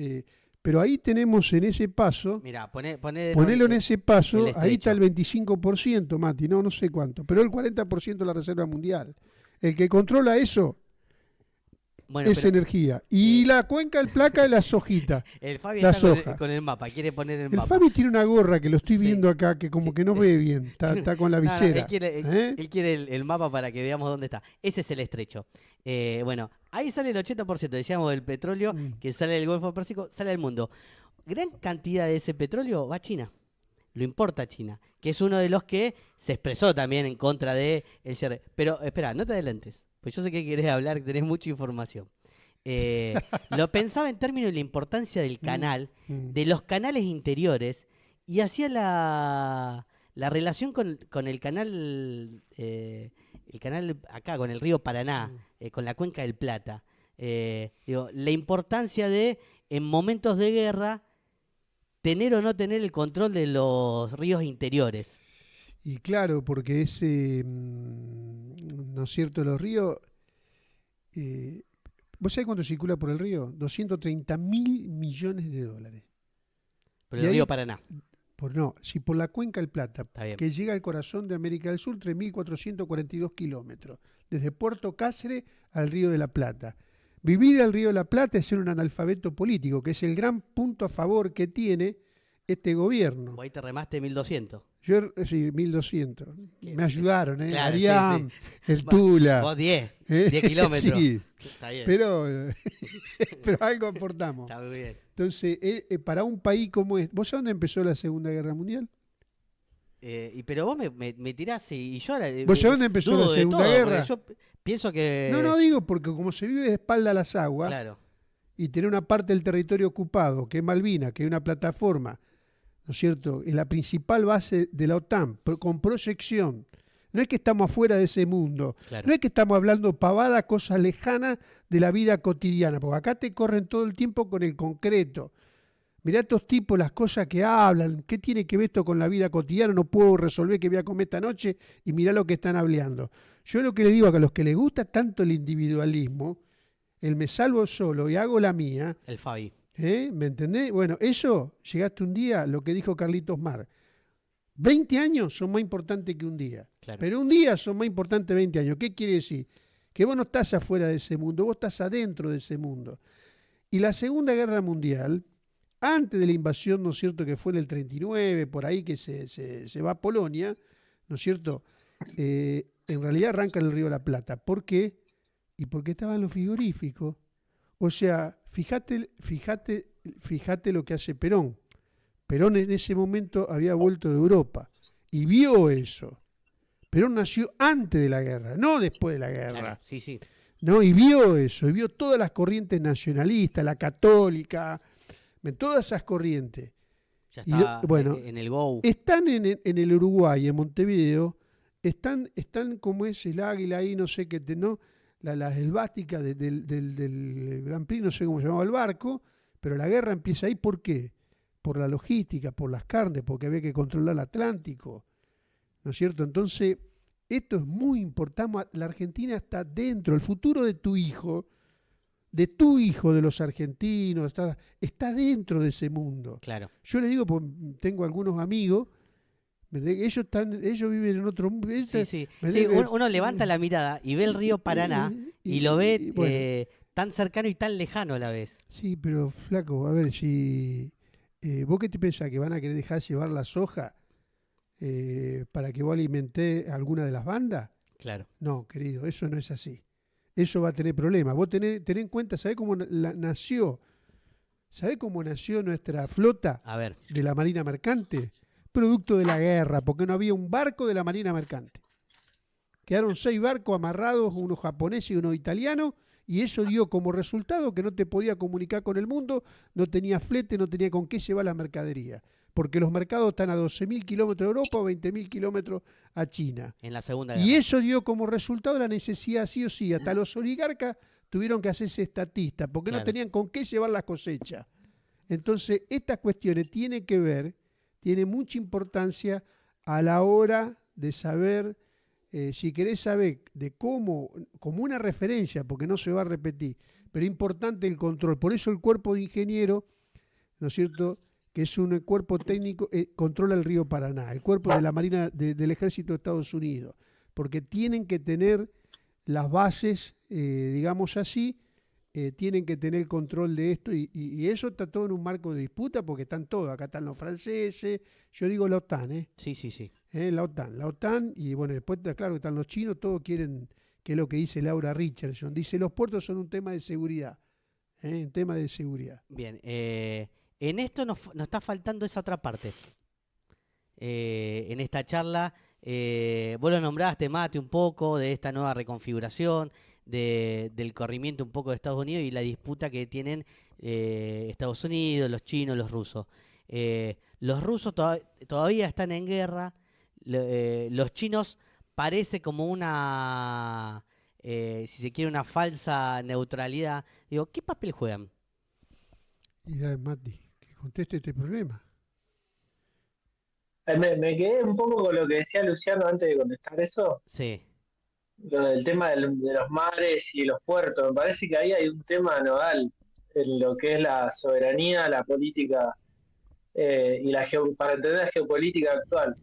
Pero ahí tenemos en ese paso, Mirá, ponelo en ese paso, el ahí está el estrecho. 25%, Mati, no sé cuánto, pero el 40% de la reserva mundial. El que controla eso Bueno, es energía. Y la Cuenca del Plata es la sojita. el Fabi la está soja. con el mapa, quiere poner el El mapa. Fabi tiene una gorra que lo estoy Sí. viendo acá, que como Sí. que no ve bien, está con la No, visera. él quiere el mapa para que veamos dónde está. Ese es el estrecho. Bueno, ahí sale el 80%, decíamos, del petróleo que sale del Golfo Pérsico, sale al mundo. Gran cantidad de ese petróleo va a China. Lo importa China, que es uno de los que se expresó también en contra del cierre. Pero espera, no te adelantes, pues yo sé que querés hablar, que tenés mucha información. Lo pensaba en términos de la importancia del canal, de los canales interiores, y hacía la relación con el canal acá, con el río Paraná, con la Cuenca del Plata. La importancia de, en momentos de guerra, tener o no tener el control de los ríos interiores. Y claro, porque ¿no es cierto? Los ríos, ¿Vos sabés cuánto circula por el río? 230.000 millones de dólares. Pero Y el ahí- río Paraná, Si por la cuenca del Plata, está bien. que llega al corazón de América del Sur, 3.442 kilómetros, desde Puerto Cáceres al Río de la Plata. Vivir al Río de la Plata es ser un analfabeto político, que es el gran punto a favor que tiene este gobierno. Vos ahí te remaste 1200. Sí, 1.200. ¿Qué? Me ayudaron, Claro, sí, Ariam, el Vos Tula. 10 ¿eh? 10 kilómetros. Sí, Está bien. pero, pero algo aportamos. Está muy bien. Entonces, para un país como este, ¿vos sabés dónde empezó la Segunda Guerra Mundial? Pero vos me tirás y yo ahora. ¿Vos sabés dónde empezó la dudo de Segunda todo, porque Guerra? yo pienso que. No digo porque como se vive de espalda a las aguas Claro, y tiene una parte del territorio ocupado, que es Malvinas, que es una plataforma, ¿no es cierto? Es la principal base de la OTAN, con proyección. No es que estamos afuera de ese mundo, claro. no es que estamos hablando pavadas, cosas lejanas de la vida cotidiana, porque acá te corren todo el tiempo con el concreto. Mirá estos tipos, las cosas que hablan, ¿qué tiene que ver esto con la vida cotidiana? No puedo resolver qué voy a comer esta noche y mirá lo que están hablando. Yo lo que le digo a los que les gusta tanto el individualismo, el me salvo solo y hago la mía, El Fabi. ¿me entendés? Bueno, eso, llegaste un día, lo que dijo Carlitos Mar, 20 años son más importantes que un día, Claro. pero un día son más importantes 20 años. ¿Qué quiere decir? Que vos no estás afuera de ese mundo, vos estás adentro de ese mundo. Y la Segunda Guerra Mundial, antes de la invasión, ¿no es cierto?, que fue en el 39, por ahí que se va a Polonia, ¿no es cierto?, en realidad arranca en el Río de la Plata. ¿Por qué? Y porque estaban los frigoríficos. O sea, fíjate lo que hace Perón. Perón en ese momento había vuelto de Europa y vio eso. Perón nació antes de la guerra, no después de la guerra. Claro, sí, sí. ¿No? Y vio eso, y vio todas las corrientes nacionalistas, la católica, todas esas corrientes. Ya Y, está bueno, en el GO. Están en el Uruguay, en Montevideo, están como es el águila ahí, no sé qué, ¿no? La esvástica del Grand Prix, no sé cómo se llamaba el barco, pero la guerra empieza ahí, ¿por qué? Por la logística, por las carnes, porque había que controlar el Atlántico, ¿no es cierto? Entonces, esto es muy importante, la Argentina está dentro, el futuro de tu hijo, de los argentinos, está dentro de ese mundo. Claro. Yo le digo, pues, tengo algunos amigos, ellos viven en otro mundo. Sí, sí. Sí, uno levanta la mirada y ve el río Paraná y lo ve bueno, tan cercano y tan lejano a la vez. sí, pero flaco, a ver, si vos qué te pensás, que van a querer dejar llevar la soja para que vos alimentés a alguna de las bandas. Claro. No, querido, eso no es así. Eso va a tener problemas. Vos tenés en cuenta, ¿sabés cómo nació? ¿Sabés cómo nació nuestra flota A ver. de la Marina Mercante? Producto de la guerra, porque no había un barco de la Marina Mercante. Quedaron 6 barcos amarrados, uno japonés y uno italiano, y eso dio como resultado que no te podía comunicar con el mundo, no tenía flete, no tenía con qué llevar la mercadería, porque los mercados están a 12.000 kilómetros de Europa o 20.000 kilómetros a China. En la Segunda Guerra. Y eso dio como resultado la necesidad, sí o sí, hasta los oligarcas tuvieron que hacerse estatistas, porque Claro. no tenían con qué llevar las cosechas. Entonces, estas cuestiones tienen que ver, tiene mucha importancia a la hora de saber, si querés saber de cómo, como una referencia, porque no se va a repetir, pero importante el control. Por eso el cuerpo de ingeniero, ¿no es cierto?, que es un cuerpo técnico, controla el río Paraná, el cuerpo de la Marina del Ejército de Estados Unidos, porque tienen que tener las bases, digamos así, tienen que tener el control de esto y eso está todo en un marco de disputa porque están todos, acá están los franceses, yo digo la OTAN, Sí, sí, sí. la OTAN y bueno, después claro que están los chinos, todos quieren, que es lo que dice Laura Richardson, dice los puertos son un tema de seguridad, un tema de seguridad. Bien. En esto nos está faltando esa otra parte. En esta charla, vos lo nombraste, Mate, un poco de esta nueva reconfiguración, del corrimiento un poco de Estados Unidos y la disputa que tienen Estados Unidos, los chinos, los rusos. Los rusos todavía están en guerra, los chinos parece como una, si se quiere, una falsa neutralidad. Digo, ¿qué papel juegan? Y dale, Mati, que conteste este problema. Me quedé un poco con lo que decía Luciano antes de contestar eso. Sí, lo del tema de los mares y los puertos. Me parece que ahí hay un tema nodal en lo que es la soberanía, la política para entender la geopolítica actual.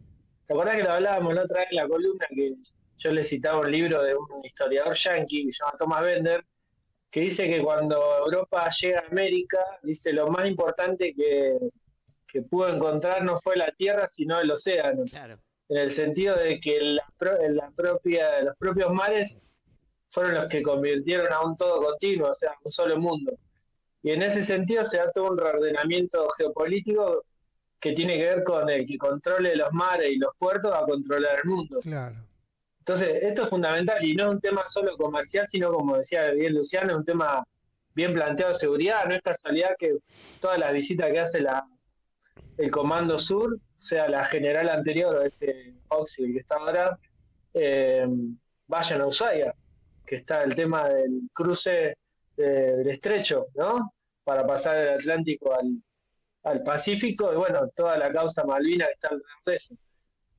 ¿Te acordás que lo hablábamos la otra vez en la columna que yo le citaba un libro de un historiador yanqui que se llama Thomas Bender, que dice que cuando Europa llega a América, dice lo más importante que pudo encontrar no fue la tierra, sino el océano, Claro, en el sentido de que los propios mares fueron los que convirtieron a un todo continuo, o sea, un solo mundo. Y en ese sentido se da todo un reordenamiento geopolítico que tiene que ver con el que controle los mares y los puertos a controlar el mundo. Claro. Entonces, esto es fundamental y no es un tema solo comercial, sino como decía bien Luciano, es un tema bien planteado de seguridad. No es casualidad que todas las visitas que hace el Comando Sur, sea la general anterior o este Oxy, el que está ahora, eh, vayan a Ushuaia, que está el tema del cruce del estrecho, ¿no? Para pasar del Atlántico al Pacífico, y bueno, toda la causa Malvina que está alrededor de eso.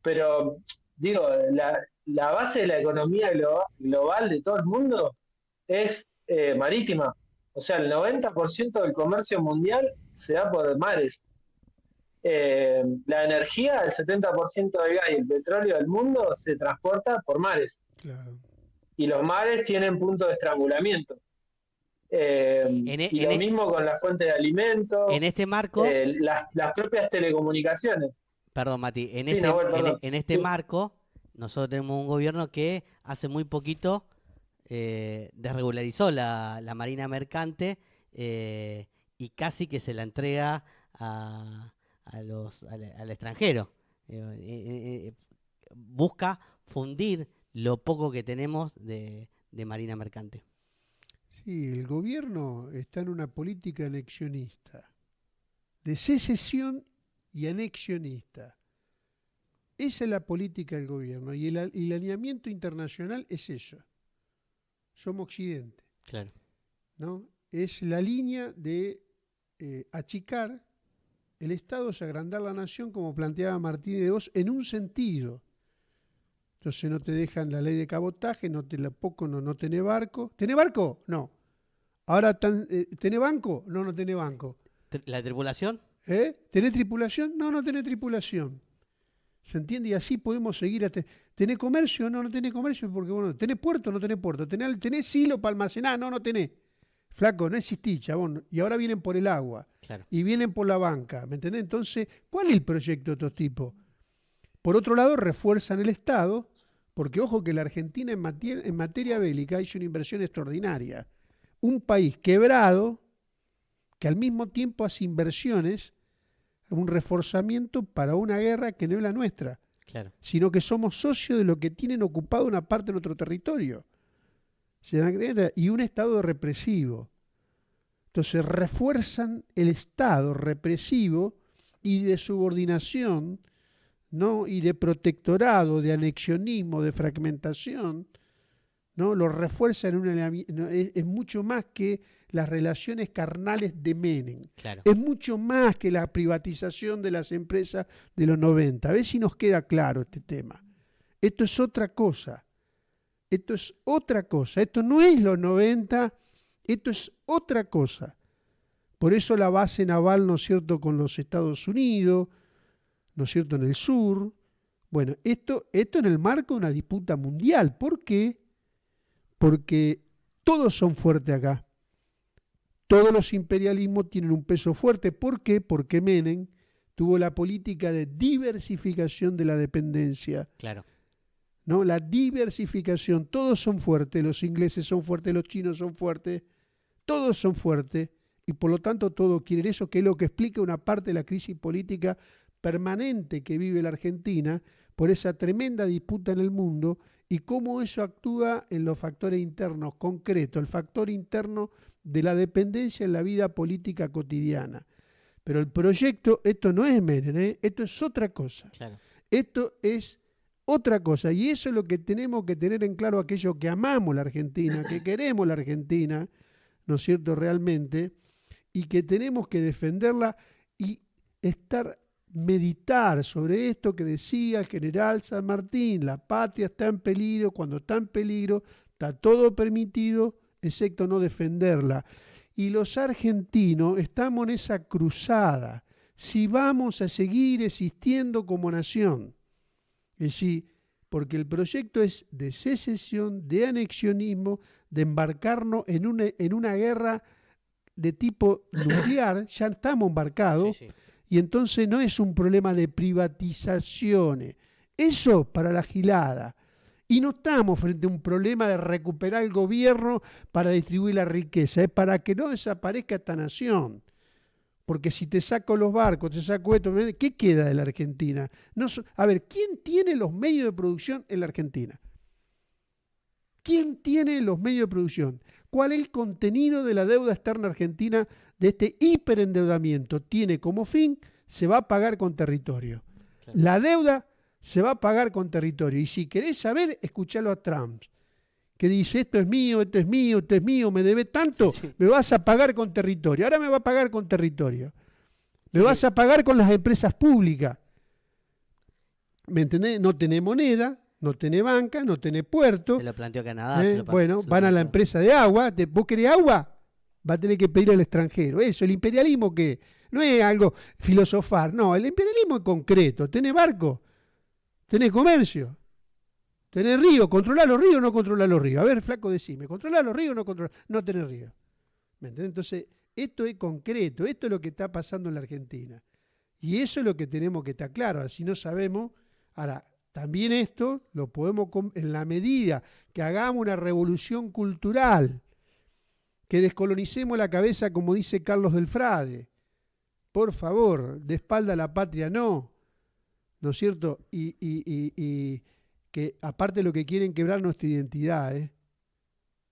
Pero, digo, la base de la economía global de todo el mundo es marítima. O sea, el 90% del comercio mundial se da por mares. La energía, el 70% del gas y el petróleo del mundo se transporta por mares. Claro. Y los mares tienen puntos de estrangulamiento. Y lo mismo con la fuente de alimentos, en este marco, las propias telecomunicaciones. perdón Mati, Sí, Nahuel, perdón. en este Sí. marco nosotros tenemos un gobierno que hace muy poquito desregularizó la marina mercante y casi que se la entrega al extranjero. Busca fundir lo poco que tenemos de marina mercante. Sí, el gobierno está en una política anexionista, de secesión y anexionista. Esa es la política del gobierno y el alineamiento internacional es eso. Somos Occidente, Claro. ¿no? Es la línea de achicar el Estado, es agrandar la nación, como planteaba Martínez de Oz, en un sentido. Entonces no te dejan la ley de cabotaje, no tenés barco. ¿Tenés barco? No. Ahora, ¿tenés banco? No, no tenés banco. ¿La tripulación? ¿Tenés tripulación? No, no tenés tripulación. ¿Se entiende? Y así podemos seguir. ¿Tenés comercio? No, no tenés comercio porque, bueno, ¿tenés puerto? No tenés puerto. ¿Tenés silo para almacenar? No, no tenés. Flaco, no existís, chabón. Y ahora vienen por el agua. Claro. Y vienen por la banca. ¿Me entendés? Entonces, ¿cuál es el proyecto de estos tipos? Por otro lado, refuerzan el Estado, porque ojo que la Argentina en materia bélica hizo una inversión extraordinaria. Un país quebrado que al mismo tiempo hace inversiones, un reforzamiento para una guerra que no es la nuestra, Claro. sino que somos socios de lo que tienen ocupado una parte de nuestro territorio. Y un Estado represivo. Entonces refuerzan el Estado represivo y de subordinación, ¿no? Y de protectorado, de anexionismo, de fragmentación, ¿no? Lo refuerzan es mucho más que las relaciones carnales de Menem. Claro. Es mucho más que la privatización de las empresas de los 90. A ver si nos queda claro este tema. Esto es otra cosa. Esto es otra cosa. Esto no es los 90, esto es otra cosa. Por eso la base naval, ¿no es cierto?, con los Estados Unidos, ¿no es cierto?, en el sur. Bueno, esto en el marco de una disputa mundial. ¿Por qué? Porque todos son fuertes acá. Todos los imperialismos tienen un peso fuerte. ¿Por qué? Porque Menem tuvo la política de diversificación de la dependencia. Claro. ¿No? La diversificación. Todos son fuertes. Los ingleses son fuertes, los chinos son fuertes. Todos son fuertes. Y por lo tanto todos quieren eso, que es lo que explica una parte de la crisis política permanente que vive la Argentina por esa tremenda disputa en el mundo y cómo eso actúa en los factores internos concretos, el factor interno de la dependencia en la vida política cotidiana. Pero el proyecto, esto no es Menem, esto es otra cosa. Claro. Esto es otra cosa. Y eso es lo que tenemos que tener en claro aquellos que amamos la Argentina, que queremos la Argentina, ¿no es cierto?, realmente, y que tenemos que defenderla y estar meditar sobre esto que decía el general San Martín: la patria está en peligro, cuando está en peligro está todo permitido, excepto no defenderla. Y los argentinos estamos en esa cruzada, si vamos a seguir existiendo como nación. Es decir, porque el proyecto es de secesión, de anexionismo, de embarcarnos en una guerra de tipo nuclear, ya estamos embarcados, Sí, sí. y entonces no es un problema de privatizaciones. Eso para la gilada. Y no estamos frente a un problema de recuperar el gobierno para distribuir la riqueza, es para que no desaparezca esta nación. Porque si te saco los barcos, te saco esto, ¿qué queda de la Argentina? A ver, ¿quién tiene los medios de producción en la Argentina? ¿Quién tiene los medios de producción? ¿Cuál es el contenido de la deuda externa argentina de este hiperendeudamiento? Tiene como fin, se va a pagar con territorio. Claro. La deuda se va a pagar con territorio. Y si querés saber, escuchalo a Trump, que dice: esto es mío, esto es mío, esto es mío, me debe tanto, Sí, sí. me vas a pagar con territorio. Ahora me va a pagar con territorio. Me Sí. vas a pagar con las empresas públicas. ¿Me entendés? No tenés moneda, no tenés banca, no tenés puerto. Se lo planteó Canadá. Se lo Bueno, se lo van a la planteó. empresa de agua. ¿Vos querés agua? Va a tener que pedir al extranjero. Eso, el imperialismo, que no es algo filosofar. No, el imperialismo es concreto. Tenés barco, tenés comercio, tenés río. ¿Controlás los ríos o no controlás los ríos? A ver, flaco, decime. ¿Controlás los ríos o no controlás? No tenés río. ¿Me entendés? Entonces, esto es concreto. Esto es lo que está pasando en la Argentina. Y eso es lo que tenemos que estar claro. Si no sabemos... Ahora, también esto lo podemos, en la medida que hagamos una revolución cultural, que descolonicemos la cabeza, como dice Carlos del Frade. Por favor, de espalda a la patria no. ¿No es cierto? Y que aparte lo que quieren quebrar nuestra identidad, ¿eh?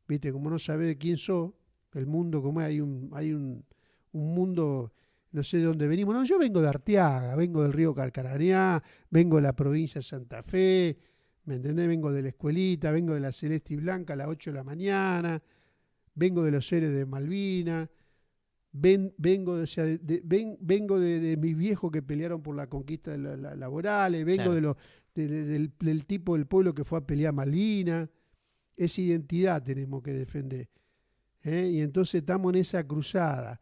Viste, como no sabés de quién sos, el mundo, como hay un mundo, no sé de dónde venimos. No, yo vengo de Arteaga, vengo del río Carcarañá, vengo de la provincia de Santa Fe, ¿me entendés? Vengo de la escuelita, vengo de la Celeste y Blanca a las 8 de la mañana, vengo de los héroes de Malvinas, vengo de mis viejos que pelearon por la conquista de laborales, vengo Claro. del tipo del pueblo que fue a pelear Malvinas. Esa identidad tenemos que defender. Y entonces estamos en esa cruzada.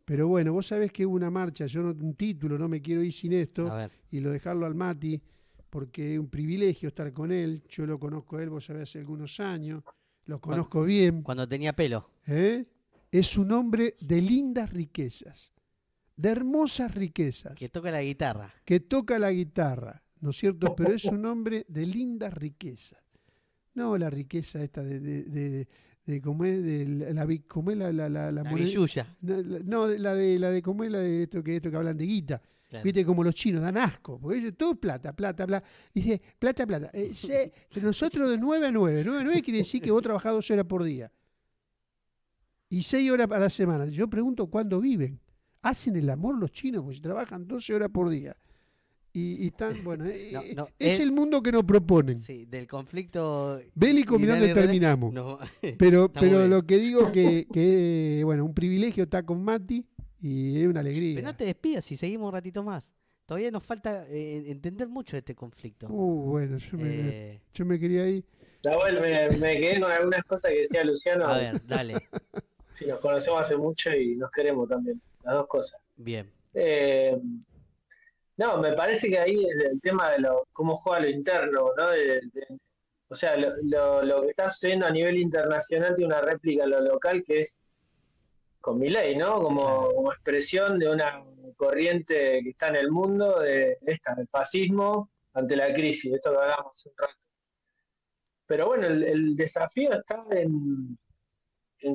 Pero bueno, vos sabés que hubo una marcha, yo no, un título, no me quiero ir sin esto, A ver. y lo dejarlo al Mati, porque es un privilegio estar con él. Yo lo conozco a él, vos sabés, hace algunos años, lo conozco bien. Cuando tenía pelo. Es un hombre de lindas riquezas, de hermosas riquezas, Que toca la guitarra. que toca la guitarra, ¿no es cierto? Pero es un hombre de lindas riquezas. No la riqueza esta de cómo es, cómo es la La moneda. billulla. No, la de cómo es la de esto que hablan de guita. Claro. Viste, como los chinos dan asco, porque ellos todo plata, plata, plata. Dice, plata, plata. Nosotros de 9 a 9. 9 a 9 quiere decir que vos trabajás 12 horas por día. Y 6 horas a la semana. Yo pregunto cuándo viven. ¿Hacen el amor los chinos? Porque trabajan 12 horas por día. Y están, bueno, No, es el mundo que nos proponen. Sí, del conflicto Bélico, mirá ideal donde y real, terminamos. no. Pero Está muy bien. lo que digo que, bueno, un privilegio estar con Mati y es una alegría. Pero no te despidas si seguimos un ratito más. Todavía nos falta entender mucho de este conflicto. Bueno, yo me quería ir. Nahuel, me quedé con algunas cosas que decía Luciano. A ver, dale. Sí, nos conocemos hace mucho y nos queremos también, las dos cosas. Bien. No, me parece que ahí el tema de cómo juega lo interno, ¿no? O sea, lo que está sucediendo a nivel internacional tiene una réplica en lo local que es con Milei, ¿no? Como expresión de una corriente que está en el mundo, del fascismo ante la crisis, esto que hablamos hace un rato. Pero bueno, el desafío está en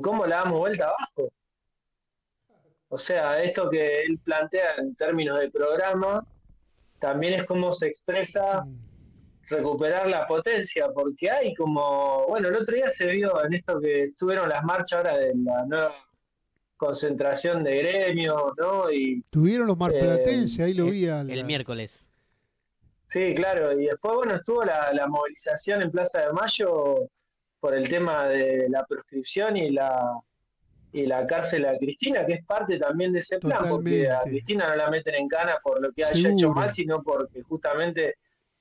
cómo la damos vuelta abajo. O sea, esto que él plantea en términos de programa, también es cómo se expresa recuperar la potencia, porque hay como, bueno, el otro día se vio en esto que tuvieron las marchas ahora de la nueva concentración de gremios, ¿no? Y Tuvieron los marplatenses, ahí lo vi el miércoles. sí, claro, y después, bueno, estuvo la movilización en Plaza de Mayo por el tema de la proscripción y y la cárcel a Cristina, que es parte también de ese plan, porque a Totalmente. Cristina no la meten en cana por lo que haya hecho mal, Seguro, sino porque justamente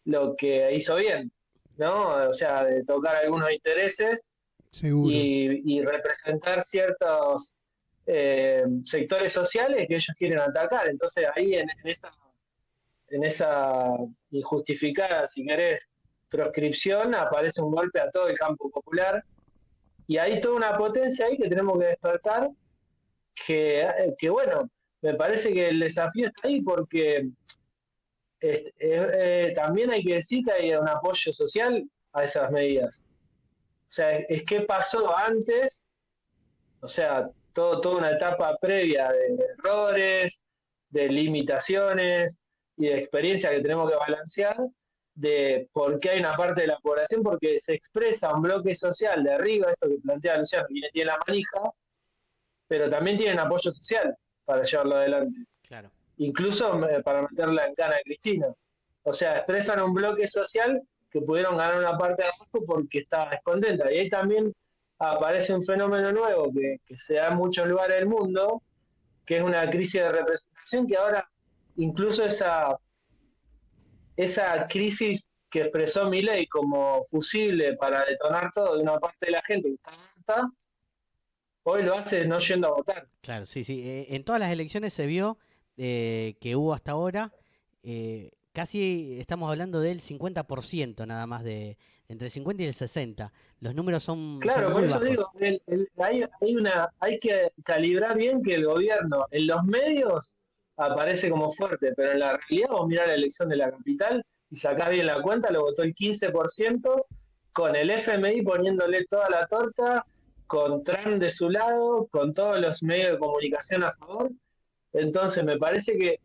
lo que hizo bien, ¿no? O sea, de tocar algunos intereses seguro. y representar ciertos sectores sociales que ellos quieren atacar. Entonces ahí en esa injustificada, si querés, proscripción aparece un golpe a todo el campo popular y hay toda una potencia ahí que tenemos que despertar que bueno, me parece que el desafío está ahí porque también hay que decir que hay un apoyo social a esas medidas. O sea, es que pasó antes, o sea, toda una etapa previa de errores, de limitaciones y de experiencia que tenemos que balancear, de por qué hay una parte de la población, porque se expresa un bloque social de arriba, esto que plantea Luciano, quien tiene la manija, pero también tienen apoyo social para llevarlo adelante. Claro. Incluso para meterla en cana a Cristina. O sea, expresan un bloque social que pudieron ganar una parte de abajo porque estaba descontenta. Y ahí también aparece un fenómeno nuevo que se da en muchos lugares del mundo, que es una crisis de representación que ahora incluso esa crisis que expresó Milei como fusible para detonar todo de una parte de la gente que está harta, hoy lo hace no yendo a votar. Claro, sí, sí. En todas las elecciones se vio que hubo hasta ahora, casi estamos hablando del 50% nada más, entre el 50 y el 60. Los números son Claro, por muy eso digo, bajos. hay que calibrar bien que el gobierno en los medios aparece como fuerte, pero en la realidad vos mirá la elección de la capital y sacás bien la cuenta, lo votó el 15%, con el FMI poniéndole toda la torta, con Trump de su lado, con todos los medios de comunicación a favor. Entonces me parece que,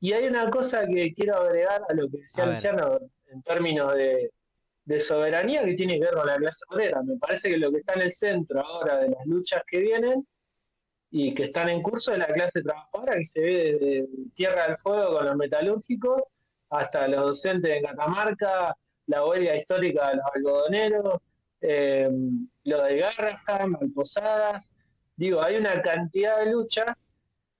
y hay una cosa que quiero agregar a lo que decía A ver, Luciano en términos de soberanía que tiene que ver con la clase obrera. Me parece que lo que está en el centro ahora de las luchas que vienen y que están en curso es la clase trabajadora que se ve desde Tierra del Fuego con los metalúrgicos hasta los docentes en Catamarca, la huelga histórica de los algodoneros, eh, lo de Garrahan, Malposadas. Digo, hay una cantidad de luchas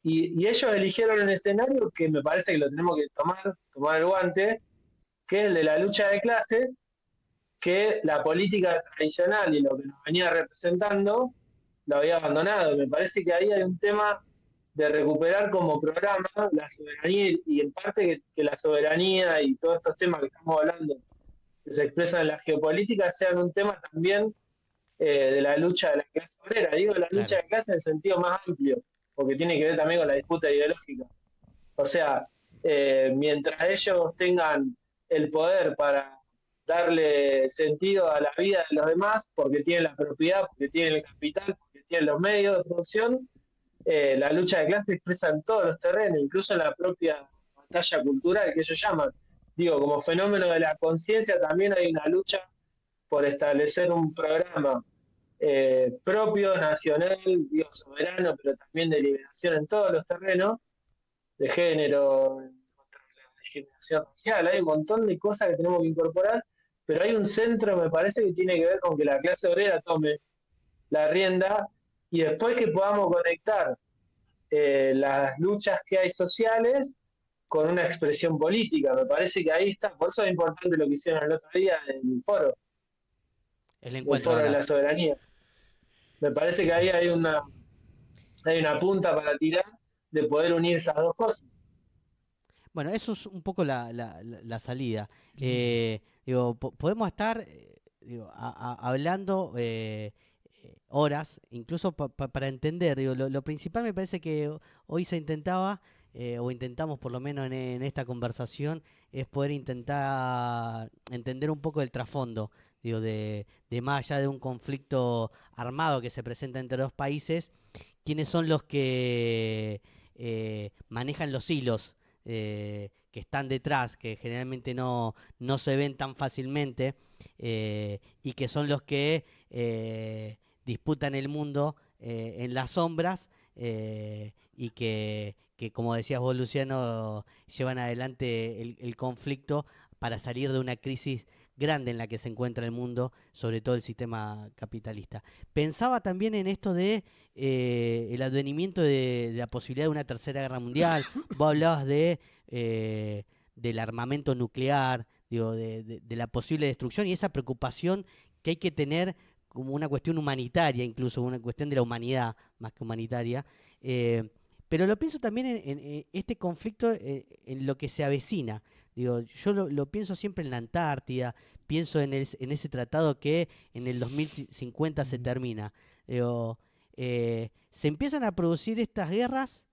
y ellos eligieron un escenario que me parece que lo tenemos que tomar el guante, que es el de la lucha de clases, que la política tradicional y lo que nos venía representando lo había abandonado. Me parece que ahí hay un tema de recuperar como programa la soberanía y en parte que la soberanía y todos estos temas que estamos hablando que se expresan en la geopolítica sean un tema también de la lucha de la clase obrera. Digo la lucha claro. de clase en el sentido más amplio, porque tiene que ver también con la disputa ideológica. O sea, mientras ellos tengan el poder para darle sentido a la vida de los demás, porque tienen la propiedad, porque tienen el capital, porque tienen los medios de producción, la lucha de clase expresa en todos los terrenos, incluso en la propia batalla cultural que ellos llaman. Digo, como fenómeno de la conciencia también hay una lucha por establecer un programa propio, nacional, digo, soberano, pero también de liberación en todos los terrenos, de género, contra la discriminación racial, hay un montón de cosas que tenemos que incorporar, pero hay un centro, me parece, que tiene que ver con que la clase obrera tome la rienda y después que podamos conectar las luchas que hay sociales con una expresión política. Me parece que ahí está, por eso es importante lo que hicieron el otro día en El el encuentro foro de la hablas. soberanía. Me parece que ahí hay una punta para tirar de poder unir esas dos cosas. Bueno, eso es un poco la salida. Digo, podemos estar digo, hablando horas, incluso para entender. Digo, lo principal me parece que hoy se intentaba, o intentamos por lo menos en esta conversación, es poder intentar entender un poco el trasfondo, digo, de más allá de un conflicto armado que se presenta entre dos países, quiénes son los que manejan los hilos que están detrás, que generalmente no se ven tan fácilmente, y que son los que disputan el mundo en las sombras, y que, como decías vos, Luciano, llevan adelante el conflicto para salir de una crisis grande en la que se encuentra el mundo, sobre todo el sistema capitalista. Pensaba también en esto de el advenimiento de la posibilidad de una tercera guerra mundial. Vos hablabas del armamento nuclear, digo, de la posible destrucción y esa preocupación que hay que tener como una cuestión humanitaria, incluso una cuestión de la humanidad más que humanitaria. Pero lo pienso también en este conflicto, en lo que se avecina. Digo, yo lo pienso siempre en la Antártida, pienso en ese tratado que en el 2050 se termina. Digo, se empiezan a producir estas guerras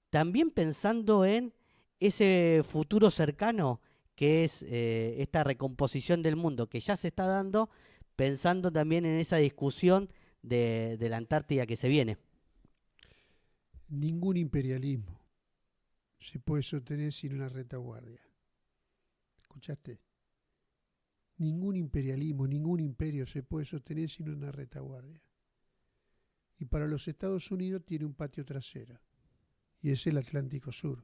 también pensando en ese futuro cercano que es esta recomposición del mundo que ya se está dando, pensando también en esa discusión de la Antártida que se viene. Ningún imperialismo se puede sostener sin una retaguardia. ¿Escuchaste? Ningún imperialismo, ningún imperio se puede sostener sin una retaguardia. Y para los Estados Unidos tiene un patio trasero, y es el Atlántico Sur.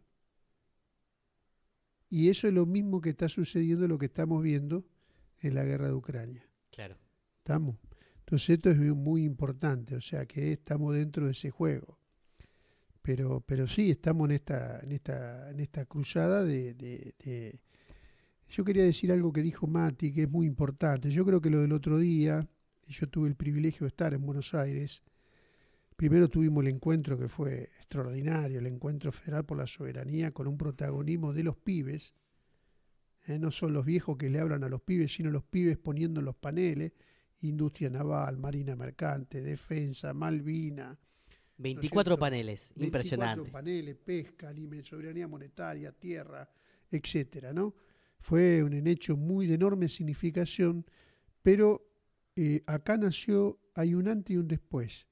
Y eso es lo mismo que está sucediendo, lo que estamos viendo en la guerra de Ucrania. Claro. ¿Estamos? Entonces esto es muy importante, o sea que estamos dentro de ese juego. Pero sí, estamos en esta cruzada de... Yo quería decir algo que dijo Mati, que es muy importante. Yo creo que lo del otro día, yo tuve el privilegio de estar en Buenos Aires. Primero tuvimos el encuentro que fue extraordinario, el encuentro federal por la soberanía, con un protagonismo de los pibes. No son los viejos que le hablan a los pibes, sino los pibes poniendo en los paneles, industria naval, marina mercante, defensa, Malvina. 24 paneles, 24 impresionante. paneles, pesca, soberanía monetaria, tierra, etcétera, ¿no? Fue un hecho muy de enorme significación, pero acá nació, hay un antes y un después.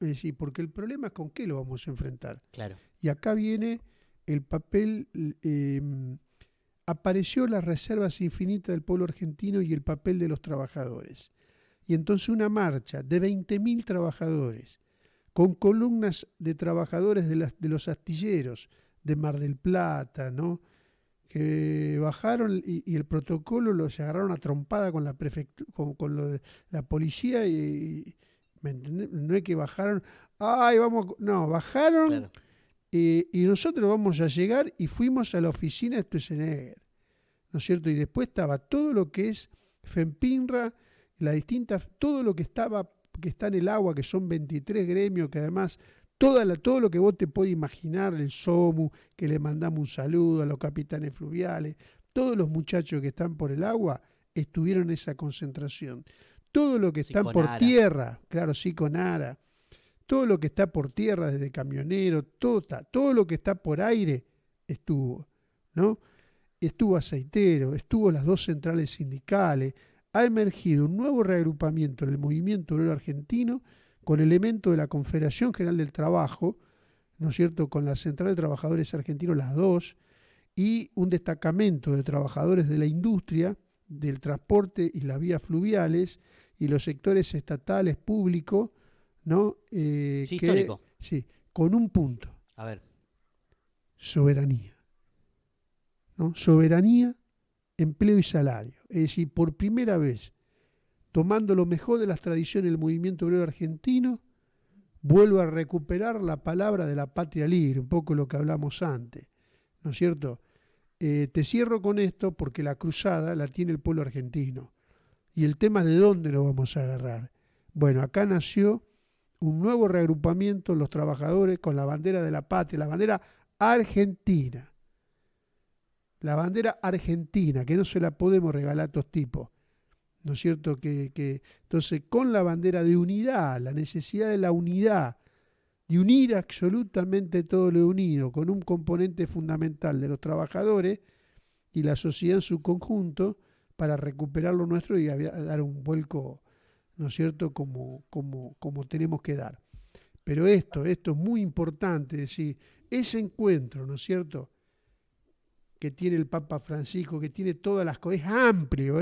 Es decir, porque el problema es con qué lo vamos a enfrentar. Claro. Y acá viene el papel, apareció las reservas infinitas del pueblo argentino y el papel de los trabajadores. Y entonces una marcha de 20.000 trabajadores, con columnas de trabajadores de los astilleros de Mar del Plata, ¿no? Que bajaron y el protocolo los agarraron a trompada con la prefectura, con la policía y ¿me entendés? No es que bajaron, ay, vamos, no, bajaron. Claro. Y nosotros vamos a llegar y fuimos a la oficina de Sturzenegger, ¿no es cierto? Y después estaba todo lo que es FEMPINRA, todo lo que está en el agua, que son 23 gremios, que además todo lo que vos te puedes imaginar, el SOMU, que le mandamos un saludo a los capitanes fluviales, todos los muchachos que están por el agua estuvieron en esa concentración. Todo lo que están por tierra, claro, sí, con ARA, todo lo que está por tierra, desde camionero, todo lo que está por aire estuvo, ¿no? Estuvo aceitero, estuvo las dos centrales sindicales, ha emergido un nuevo reagrupamiento en el movimiento obrero argentino con elementos de la Confederación General del Trabajo, ¿no es cierto?, con la Central de Trabajadores Argentinos, las dos, y un destacamento de trabajadores de la industria, del transporte y las vías fluviales, y los sectores estatales, públicos, ¿no? Sí, histórico. Sí, con un punto. A ver. Soberanía. ¿No? Soberanía, empleo y salario. Es decir, por primera vez, tomando lo mejor de las tradiciones del movimiento obrero argentino, vuelvo a recuperar la palabra de la patria libre, un poco lo que hablamos antes, ¿no es cierto? Te cierro con esto porque la cruzada la tiene el pueblo argentino. Y el tema de dónde lo vamos a agarrar. Bueno, acá nació un nuevo reagrupamiento, los trabajadores con la bandera de la patria, la bandera argentina. La bandera argentina, que no se la podemos regalar a estos tipos. ¿No es cierto? Entonces, con la bandera de unidad, la necesidad de la unidad, de unir absolutamente todo lo unido, con un componente fundamental de los trabajadores y la sociedad en su conjunto, para recuperar lo nuestro y dar un vuelco, ¿no es cierto?, como tenemos que dar. Pero esto es muy importante, es decir, ese encuentro, ¿no es cierto?, que tiene el Papa Francisco, que tiene todas las cosas, es amplio,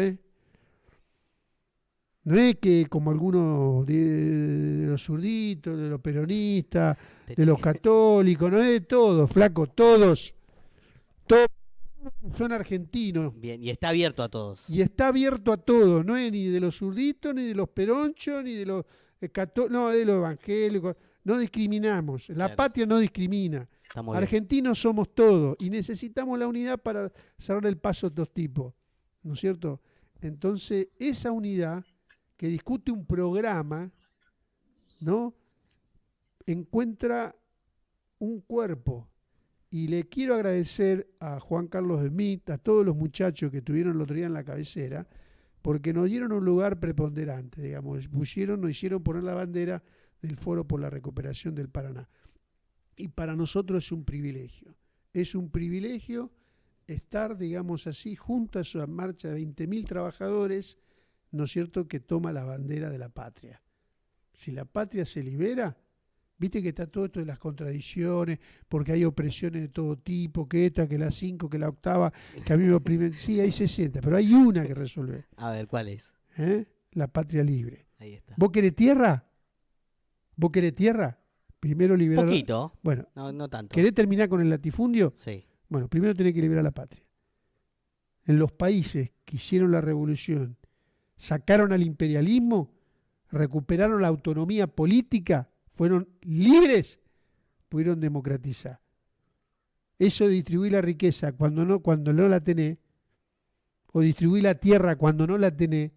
No es que como algunos de los zurditos, de los peronistas, de los católicos, no es de todos, flaco, todos son argentinos. Bien, y está abierto a todos. Y está abierto a todo, no es ni de los zurditos, ni de los peronchos, ni de los no, de los evangélicos. No discriminamos. La Claro. patria no discrimina. Está muy bien. Argentinos somos todos y necesitamos la unidad para cerrar el paso a estos tipos, ¿no es cierto? Entonces, esa unidad que discute un programa, ¿no? Encuentra un cuerpo. Y le quiero agradecer a Juan Carlos Smith, a todos los muchachos que estuvieron el otro día en la cabecera, porque nos dieron un lugar preponderante, digamos, nos hicieron poner la bandera del Foro por la Recuperación del Paraná. Y para nosotros es un privilegio estar, digamos así, junto a esa marcha de 20.000 trabajadores, ¿no es cierto?, que toma la bandera de la patria. Si la patria se libera, viste que está todo esto de las contradicciones, porque hay opresiones de todo tipo, que esta, que la 5, que la octava, que a mí me oprimen. Sí, ahí se sienta, pero hay una que resolver. A ver, ¿cuál es? La patria libre. Ahí está. ¿Vos querés tierra? ¿Vos querés tierra? Primero liberar... Poquito. Bueno, No tanto. ¿querés terminar con el latifundio? Sí. Bueno, primero tenés que liberar la patria. En los países que hicieron la revolución, sacaron al imperialismo, recuperaron la autonomía política, fueron libres, pudieron democratizar. Eso de distribuir la riqueza cuando no la tenés, o distribuir la tierra cuando no la tenés,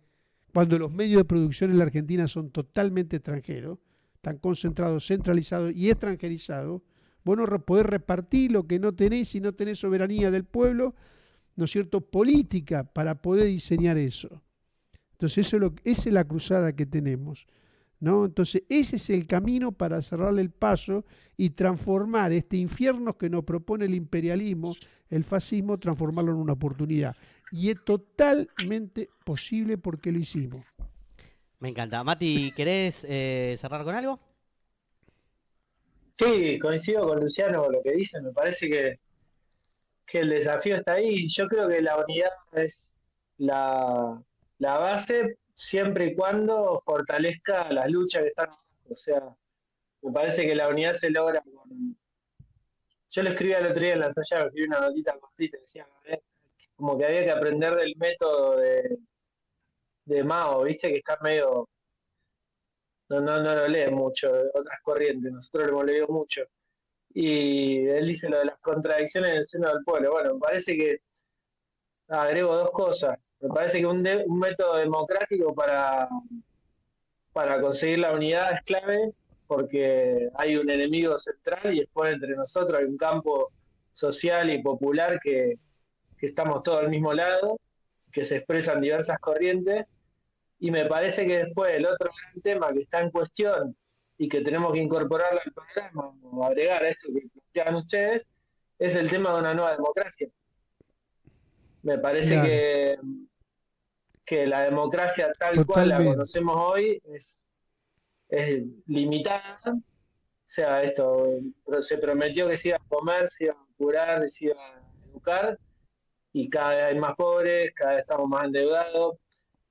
cuando los medios de producción en la Argentina son totalmente extranjeros, están concentrados, centralizados y extranjerizados, vos no podés repartir lo que no tenés si no tenés soberanía del pueblo, ¿no es cierto?, política para poder diseñar eso. Entonces esa es la cruzada que tenemos, ¿no? Entonces ese es el camino para cerrarle el paso y transformar este infierno que nos propone el imperialismo, el fascismo, transformarlo en una oportunidad. Y es totalmente posible porque lo hicimos. Me encanta. Mati, ¿querés cerrar con algo? Sí, coincido con Luciano con lo que dice, me parece que el desafío está ahí. Yo creo que la unidad es la base siempre y cuando fortalezca las luchas que están. O sea, me parece que la unidad se logra con... Yo lo escribí el otro día en la ensayada, escribí una notita cortita, decía, como que había que aprender del método de Mao, viste, que está medio... No lo lee mucho, otras corrientes, nosotros lo hemos leído mucho. Y él dice lo de las contradicciones en el seno del pueblo. Bueno, me parece que agrego dos cosas. Me parece que un método democrático para conseguir la unidad es clave porque hay un enemigo central y después entre nosotros hay un campo social y popular que estamos todos al mismo lado, que se expresan diversas corrientes. Y me parece que después el otro gran tema que está en cuestión y que tenemos que incorporarlo al programa o agregar a esto que plantean ustedes es el tema de una nueva democracia. Me parece Claro. que la democracia tal cual la Totalmente. conocemos hoy es limitada. O sea, esto se prometió que se iba a comer, se iba a curar, se iba a educar y cada vez hay más pobres, cada vez estamos más endeudados.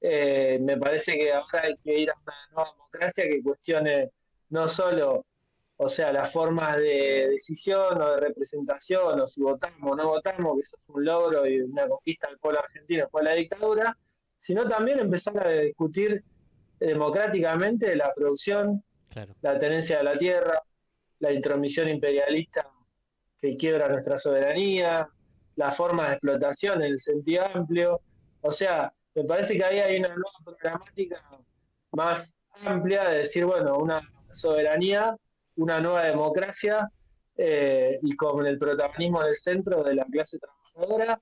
Me parece que ahora hay que ir a una nueva democracia que cuestione no solo, o sea, las formas de decisión o de representación, o si votamos o no votamos, que eso es un logro y una conquista del pueblo argentino después de la dictadura, sino también empezar a discutir democráticamente la producción, Claro. la tenencia de la tierra, la intromisión imperialista que quiebra nuestra soberanía, las formas de explotación en el sentido amplio. O sea, me parece que ahí hay una nueva programática más amplia de decir, bueno, una soberanía, una nueva democracia y con el protagonismo en el centro de la clase trabajadora,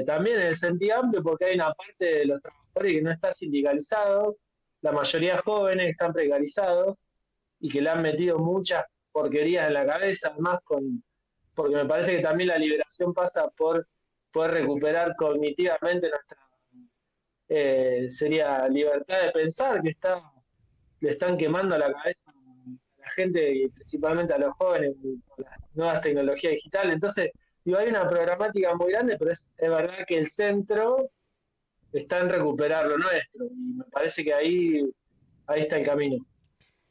también en el sentido amplio porque hay una parte de los trabajadores que no está sindicalizado, la mayoría jóvenes están precarizados y que le han metido muchas porquerías en la cabeza, además porque me parece que también la liberación pasa por poder recuperar cognitivamente nuestra sería libertad de pensar que le están quemando la cabeza a la gente y principalmente a los jóvenes con las nuevas tecnologías digitales. Entonces, digo, hay una programática muy grande, pero es verdad que el centro está en recuperar lo nuestro y me parece que ahí está el camino.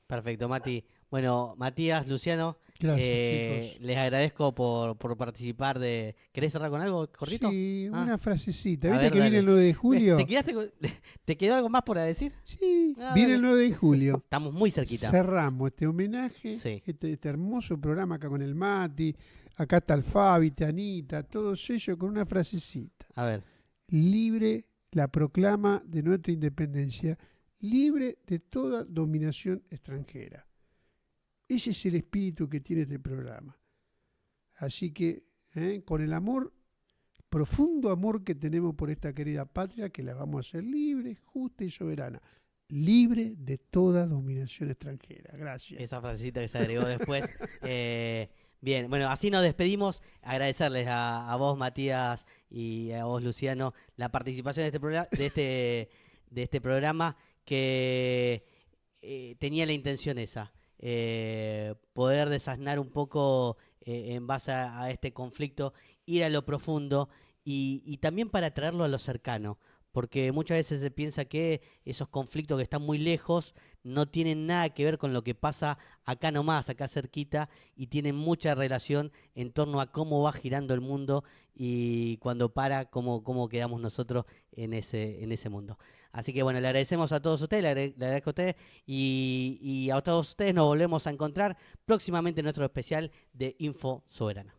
Perfecto, Mati. Bueno, Matías, Luciano, Gracias, chicos. Les agradezco por participar de... ¿Querés cerrar con algo cortito? Sí, Ah, una frasecita. a ¿Viste ver, que viene dale. el 9 de julio? ¿Te quedó algo más por decir? Sí, Ah, viene dale. el 9 de julio. Estamos muy cerquita. Cerramos este homenaje, Sí. este hermoso programa acá con el Mati. Acá está el Fabi, Anita, todos ellos con una frasecita. A ver. Libre la proclama de nuestra independencia, libre de toda dominación extranjera. Ese es el espíritu que tiene este programa. Así que, con el amor, profundo amor que tenemos por esta querida patria, que la vamos a hacer libre, justa y soberana. Libre de toda dominación extranjera. Gracias. Esa frasecita que se agregó después. Bien, bueno, así nos despedimos. Agradecerles a vos, Matías, y a vos, Luciano, la participación de este programa que tenía la intención esa. Poder desasnar un poco en base a este conflicto, ir a lo profundo y también para traerlo a lo cercano, porque muchas veces se piensa que esos conflictos que están muy lejos no tienen nada que ver con lo que pasa acá nomás, acá cerquita, y tienen mucha relación en torno a cómo va girando el mundo y cuando para, cómo quedamos nosotros en ese mundo. Así que bueno, le agradecemos a todos ustedes, le agradezco a ustedes y a todos ustedes nos volvemos a encontrar próximamente en nuestro especial de Info Soberana.